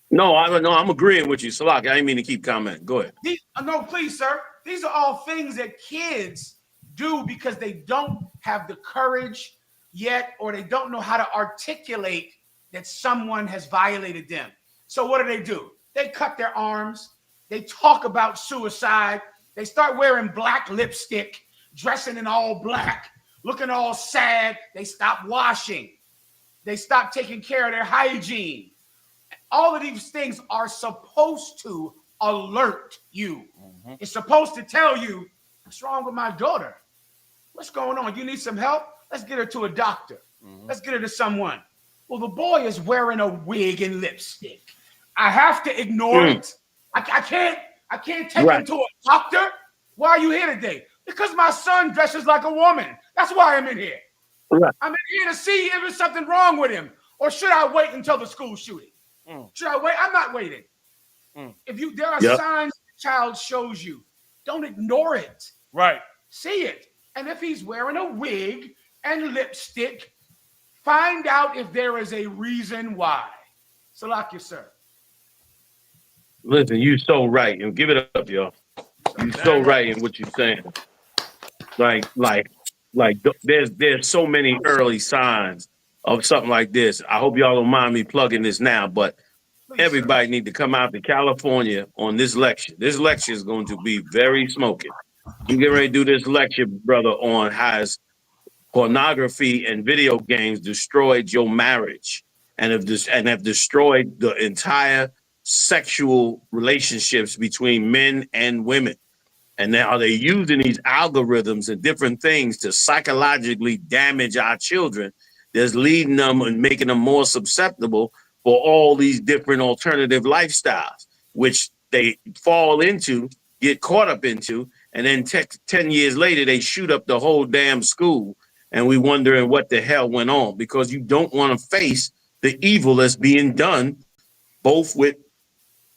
No, I'm agreeing with you, Salak. I didn't mean to keep commenting. Go ahead. No, please, sir. These are all things that kids do because they don't have the courage yet, or they don't know how to articulate that someone has violated them. So what do? They cut their arms. They talk about suicide. They start wearing black lipstick, dressing in all black, looking all sad. They stop washing. They stop taking care of their hygiene. All of these things are supposed to alert you. It's supposed to tell you, what's wrong with my daughter? What's going on? You need some help? Let's get her to a doctor. Let's get her to someone. Well, the boy is wearing a wig and lipstick. I have to ignore it. I can't take him to a doctor. Why are you here today? Because my son dresses like a woman. That's why I'm in here. I'm in here to see if there's something wrong with him. Or should I wait until the school shooting? Should I wait? I'm not waiting. If there are signs the child shows you, don't ignore it. See it. And if he's wearing a wig and lipstick, find out if there is a reason why. Salakia, sir. Listen, you're so right. And give it up, y'all. You're so right in what you're saying. Like there's so many early signs of something like this. I hope y'all don't mind me plugging this now, but everybody need to come out to California on this lecture. This lecture is going to be very smoking. You get ready to do this lecture, brother, on how pornography and video games destroyed your marriage and have destroyed the entire sexual relationships between men and women. And now they're using these algorithms and different things to psychologically damage our children. That's leading them and making them more susceptible for all these different alternative lifestyles, which they fall into, get caught up into, and then 10 years later, they shoot up the whole damn school. And we wondering what the hell went on, because you don't want to face the evil that's being done, both with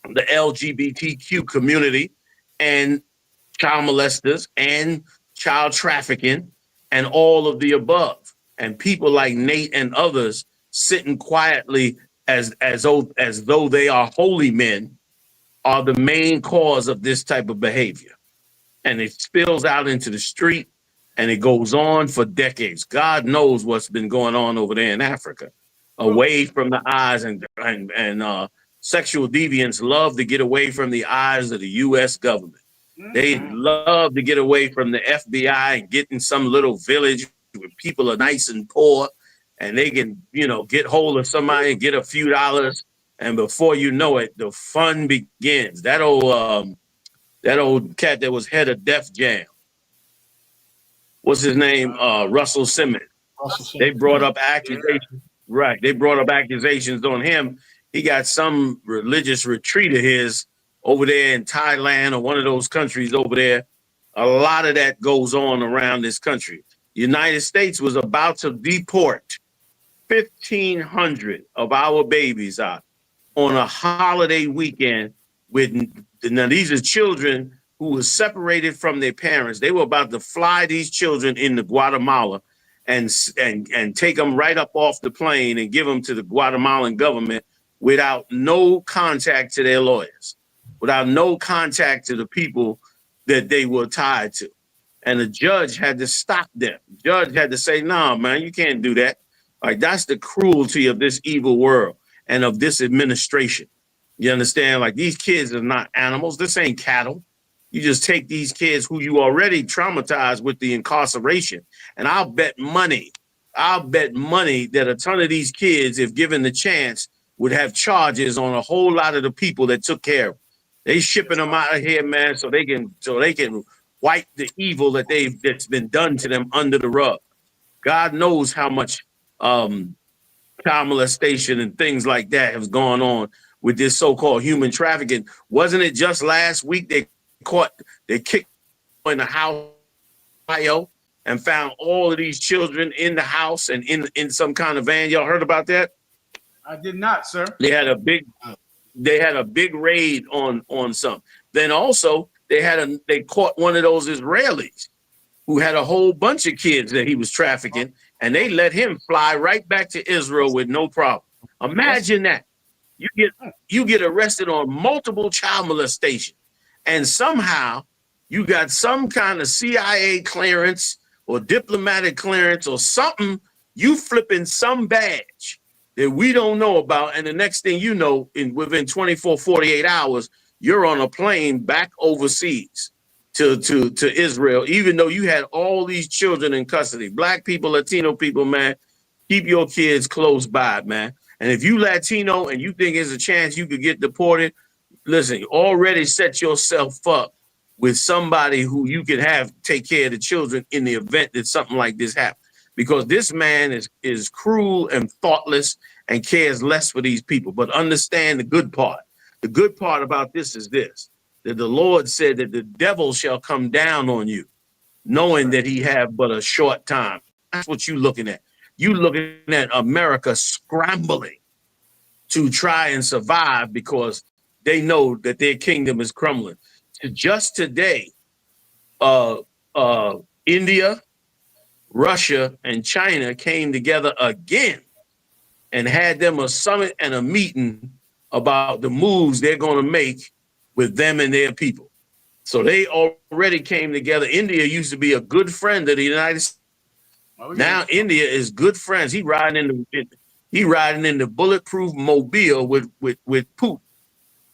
the LGBTQ community and child molesters and child trafficking and all of the above. And people like Nate and others sitting quietly as though they are holy men are the main cause of this type of behavior. And it spills out into the street and it goes on for decades. God knows what's been going on over there in Africa, away from the eyes, and sexual deviants love to get away from the eyes of the U.S. government. They love to get away from the FBI and get in some little village where people are nice and poor and they can, get hold of somebody and get a few dollars. And before you know it, the fun begins. That old cat that was head of Def Jam, what's his name? Russell Simmons. They brought up accusations. Right. They brought up accusations on him. He got some religious retreat of his over there in Thailand or one of those countries over there. A lot of that goes on around this country. The United States was about to deport 1,500 of our babies out on a holiday weekend. Now these are children who were separated from their parents. They were about to fly these children into Guatemala and take them right up off the plane and give them to the Guatemalan government without no contact to their lawyers, without no contact to the people that they were tied to. And the judge had to stop them. The judge had to say, "No, man, you can't do that." Like, that's the cruelty of this evil world and of this administration. You understand? Like, these kids are not animals. This ain't cattle. You just take these kids who you already traumatized with the incarceration. And I'll bet money that a ton of these kids, if given the chance, would have charges on a whole lot of the people that took care of them. They shipping them out of here, man, so they can wipe the evil that's been done to them under the rug. God knows how much child molestation and things like that has gone on with this so-called human trafficking. Wasn't it just last week they kicked in the house and found all of these children in the house and in some kind of van? Y'all heard about that? I did not, sir. They had a big raid on some. Then also they caught one of those Israelis who had a whole bunch of kids that he was trafficking, and they let him fly right back to Israel with no problem. Imagine that. You get arrested on multiple child molestation, and somehow you got some kind of CIA clearance or diplomatic clearance or something. You flipping some badge that we don't know about, and the next thing you know, within 24, 48 hours, you're on a plane back overseas to Israel, even though you had all these children in custody. Black people, Latino people, man, keep your kids close by, man. And if you Latino and you think there's a chance you could get deported, listen, you already set yourself up with somebody who you can have take care of the children in the event that something like this happens. Because this man is cruel and thoughtless and cares less for these people. But understand the good part. The good part about this is this, that the Lord said that the devil shall come down on you, knowing that he have but a short time. That's what you're looking at. You looking at America scrambling to try and survive because they know that their kingdom is crumbling. Just today, India, Russia, and China came together again and had them a summit and a meeting about the moves they're going to make with them and their people. So they already came together. India used to be a good friend of the United States. Now India is good friends. He riding in the bulletproof mobile with Putin.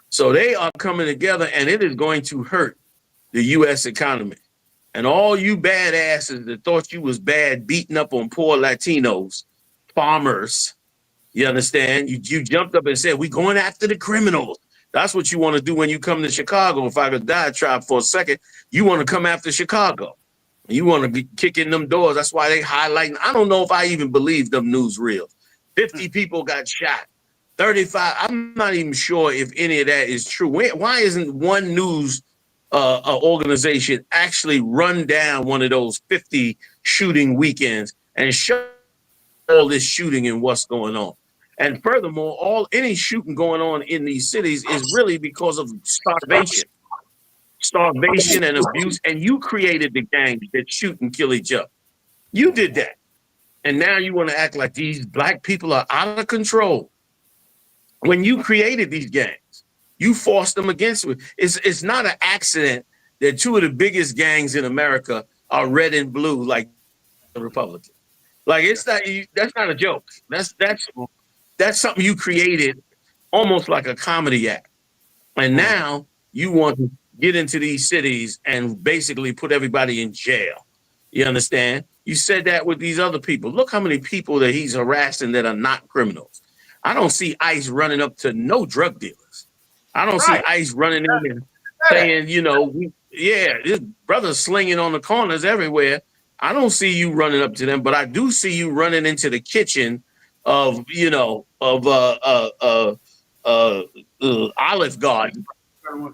So they are coming together, and it is going to hurt the U.S. economy. And all you badasses that thought you was bad, beating up on poor Latinos, farmers, you understand? You jumped up and said, "We going after the criminals." That's what you want to do when you come to Chicago. If I could diatribe for a second, you want to come after Chicago. You want to be kicking them doors. That's why they highlighting. I don't know if I even believe them newsreels. 50 people got shot. 35. I'm not even sure if any of that is true. Why isn't one news organization actually run down one of those 50 shooting weekends and show all this shooting and what's going on? And furthermore, any shooting going on in these cities is really because of starvation and abuse. And you created the gangs that shoot and kill each other. You did that. And now you want to act like these black people are out of control. When you created these gangs, you forced them against it. It's not an accident that two of the biggest gangs in America are red and blue, like the Republicans. Like, that's not a joke. That's something you created almost like a comedy act. And now you want to get into these cities and basically put everybody in jail. You understand? You said that with these other people. Look how many people that he's harassing that are not criminals. I don't see ICE running up to no drug dealers. I don't see ICE running in and saying, you know, this brother's slinging on the corners everywhere. I don't see you running up to them, but I do see you running into the kitchen of, you know, of Olive Garden.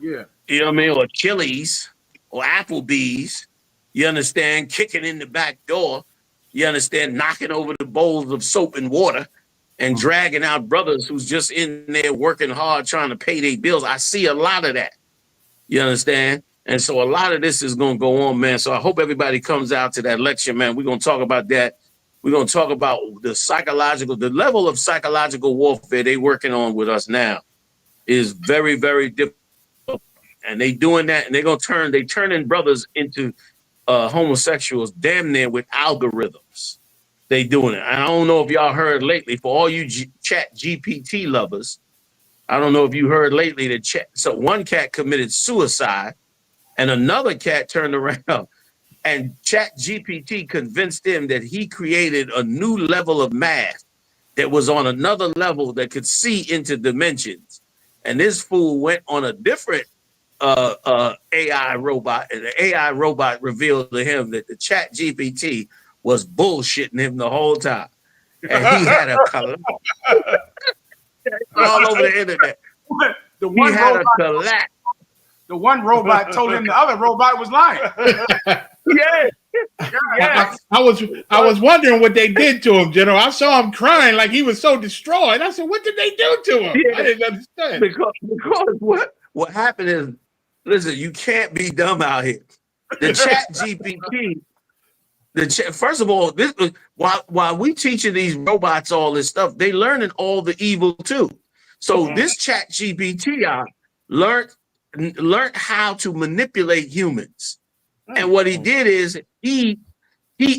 Yeah. You know what I mean? Or Chili's or Applebee's. You understand? Kicking in the back door. You understand? Knocking over the bowls of soap and water and dragging out brothers who's just in there working hard trying to pay their bills. I see a lot of that. You understand? And so a lot of this is going to go on, man. So I hope everybody comes out to that lecture, man. We're going to talk about that. We're going to talk about the level of psychological warfare they're working on with us now is very, very difficult. And they doing that, and they're turning brothers into homosexuals damn near with algorithms. They doing it. I don't know if y'all heard lately, for all you chat GPT lovers, I don't know if you heard lately that so one cat committed suicide and another cat turned around and chat GPT convinced him that he created a new level of math that was on another level that could see into dimensions. And this fool went on a different AI robot, and the AI robot revealed to him that the chat GPT was bullshitting him the whole time. And he had a collapse. All over the internet. The one robot told him the other robot was lying. Yeah. I was wondering what they did to him, General. I saw him crying like he was so destroyed. I said, what did they do to him? Yeah. I didn't understand. Because what happened is, listen, you can't be dumb out here. The chat GPT, first of all, while we teaching these robots all this stuff, they learning all the evil too. So this chat GPT learned how to manipulate humans. And what he did is he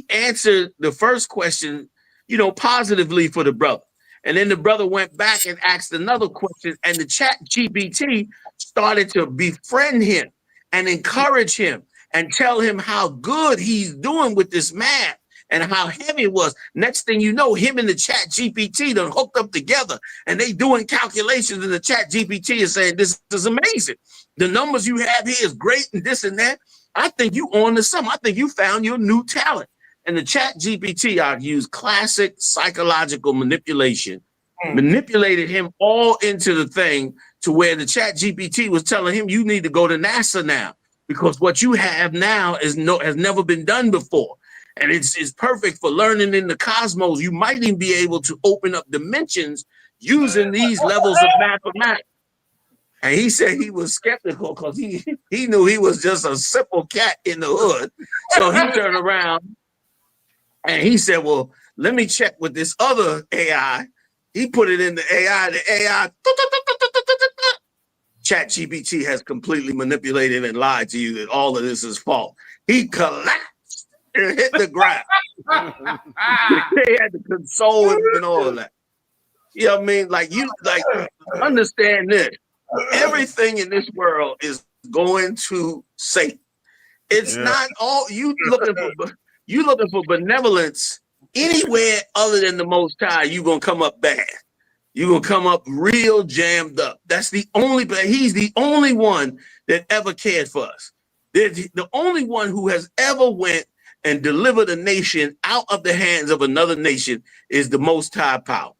answered the first question, you know, positively for the brother. And then the brother went back and asked another question, and the chat GPT started to befriend him and encourage him and tell him how good he's doing with this math and how heavy it was. Next thing you know, him and the chat GPT done hooked up together and they doing calculations, and the chat GPT is saying, this is amazing. The numbers you have here is great and this and that. I think you on to something. I think you found your new talent. And the chat GPT, I used classic psychological manipulation, manipulated him all into the thing to where the chat GPT was telling him, you need to go to NASA now, because what you have now has never been done before. And it's perfect for learning in the cosmos. You might even be able to open up dimensions using these levels of mathematics. And he said he was skeptical because he knew he was just a simple cat in the hood. So he turned around and he said, well, let me check with this other AI. He put it in the AI. The AI, ChatGPT has completely manipulated and lied to you that all of this is false. He collapsed and hit the ground. They had to console him and all of that. You know what I mean? Like, understand this. Everything in this world is going to Satan. It's not all you looking for benevolence anywhere other than the Most High. You're gonna come up bad. You're gonna come up real jammed up. That's the only. He's the only one that ever cared for us. The only one who has ever went and delivered a nation out of the hands of another nation is the Most High power.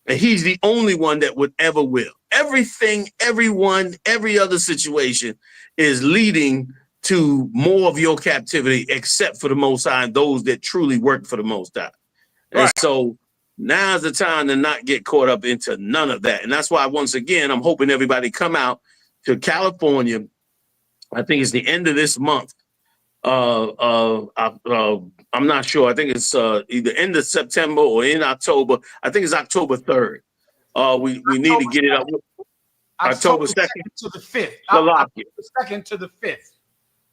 And he's the only one that would ever will. Everything, everyone, every other situation is leading to more of your captivity, except for the Most High and those that truly work for the Most High. Right. And so now's the time to not get caught up into none of that. And that's why, once again, I'm hoping everybody come out to California. I think it's the end of this month. I'm not sure. I think it's either end of September or in October. I think it's October 3rd. We need to get it up. October 2nd to the 5th. October 2nd to the 5th.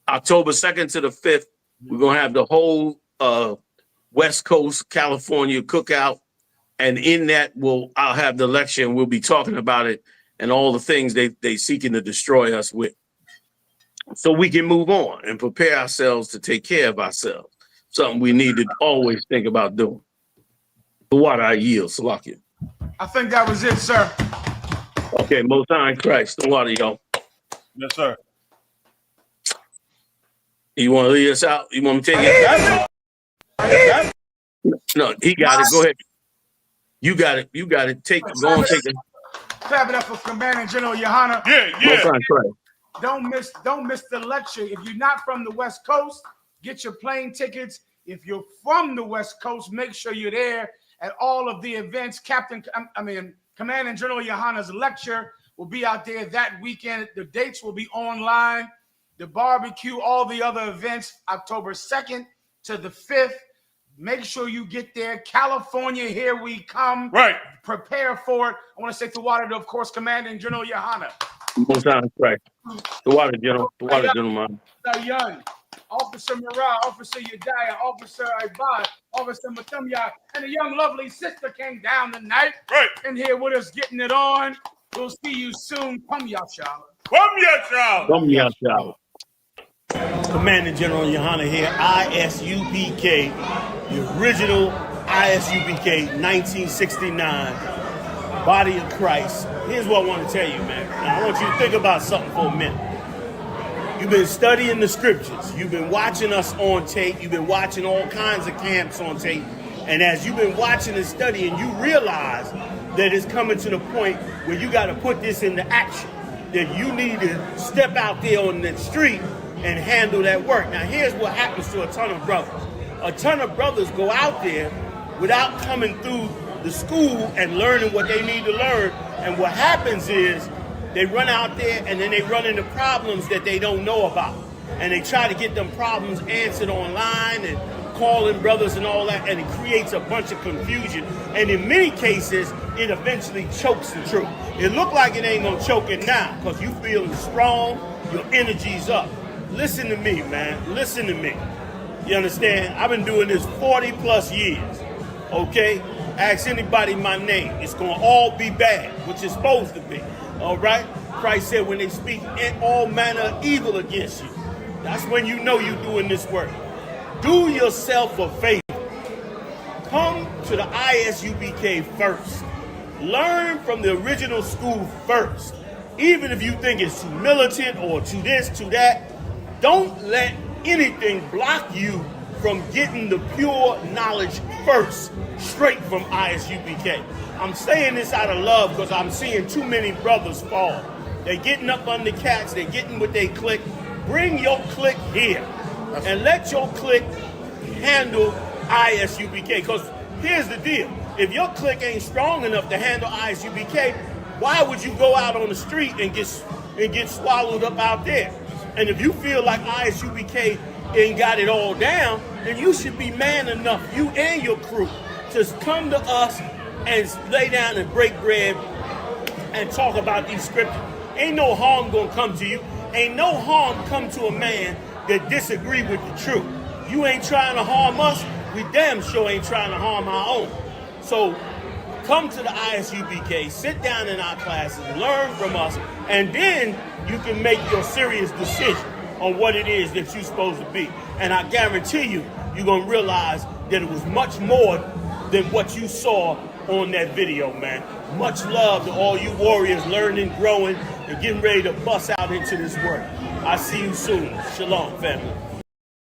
October 2nd to the 5th. We're gonna have the whole West Coast California cookout, and in that I'll have the lecture and we'll be talking about it and all the things they seeking to destroy us with, so we can move on and prepare ourselves to take care of ourselves. something we need to always think about doing. The water I yield, Salakia. I think that was it, sir. Okay, Most High in Christ, the water, y'all. Yes, sir. You want to lead us out? You want me to take it? No, he got it. Go ahead. You got it. You got it. Go on, take it. Clap it up for Commanding General Yahanna. Most High in Christ. Don't miss the lecture. If you're not from the West Coast, get your plane tickets. If you're from the West Coast, make sure you're there at all of the events. Commanding General Yahanna's lecture will be out there that weekend. The dates will be online. The barbecue, all the other events, October 2nd to the 5th. Make sure you get there. California, here we come. Right. Prepare for it. I want to say to water, of course, Commanding General Yahanna. Most High in Christ. The water, General. The water, General, man. Young, Officer Murrah, Officer Yediah, Officer Ibad, Officer Matumya, and a young lovely sister came down tonight. Right. In here with us getting it on. We'll see you soon. Come, Yashala. Come, Yashala. Come, Yashala. Commanding General Yahanna here, I.S.U.P.K, the original I.S.U.P.K, 1969, Body of Christ. Here's what I want to tell you, man. Now, I want you to think about something for a minute. You've been studying the scriptures. You've been watching us on tape. You've been watching all kinds of camps on tape. And as you've been watching and studying, you realize that it's coming to the point where you got to put this into action, that you need to step out there on the street and handle that work. Now, here's what happens to a ton of brothers. A ton of brothers go out there without coming through the school and learning what they need to learn. And what happens is they run out there and then they run into problems that they don't know about. And they try to get them problems answered online and calling brothers and all that, and it creates a bunch of confusion. And in many cases, it eventually chokes the truth. It look like it ain't gonna choke it now because you feeling strong, your energy's up. Listen to me, man. Listen to me. You understand? I've been doing this 40 plus years. Okay? Ask anybody my name. It's going to all be bad, which it's supposed to be. All right? Christ said when they speak all manner of evil against you, that's when you know you're doing this work. Do yourself a favor. Come to the I.S.U.P.K first. Learn from the original school first. Even if you think it's too militant or too this, too that, don't let anything block you from getting the pure knowledge first, straight from I.S.U.P.K. I'm saying this out of love because I'm seeing too many brothers fall. They're getting up on the cats, they're getting with their clique. Bring your clique here and let your clique handle I.S.U.P.K. Because here's the deal. If your clique ain't strong enough to handle I.S.U.P.K, why would you go out on the street and get swallowed up out there? And if you feel like I.S.U.P.K ain't got it all down, then you should be man enough, you and your crew, to come to us and lay down and break bread and talk about these scriptures. Ain't no harm gonna come to you. Ain't no harm come to a man that disagree with the truth. You ain't trying to harm us, we damn sure ain't trying to harm our own. So come to the I.S.U.P.K, sit down in our classes, learn from us, and then you can make your serious decision on what it is that you're supposed to be. And I guarantee you, you're going to realize that it was much more than what you saw on that video, man. Much love to all you warriors learning, growing, and getting ready to bust out into this work. I see you soon. Shalom, family.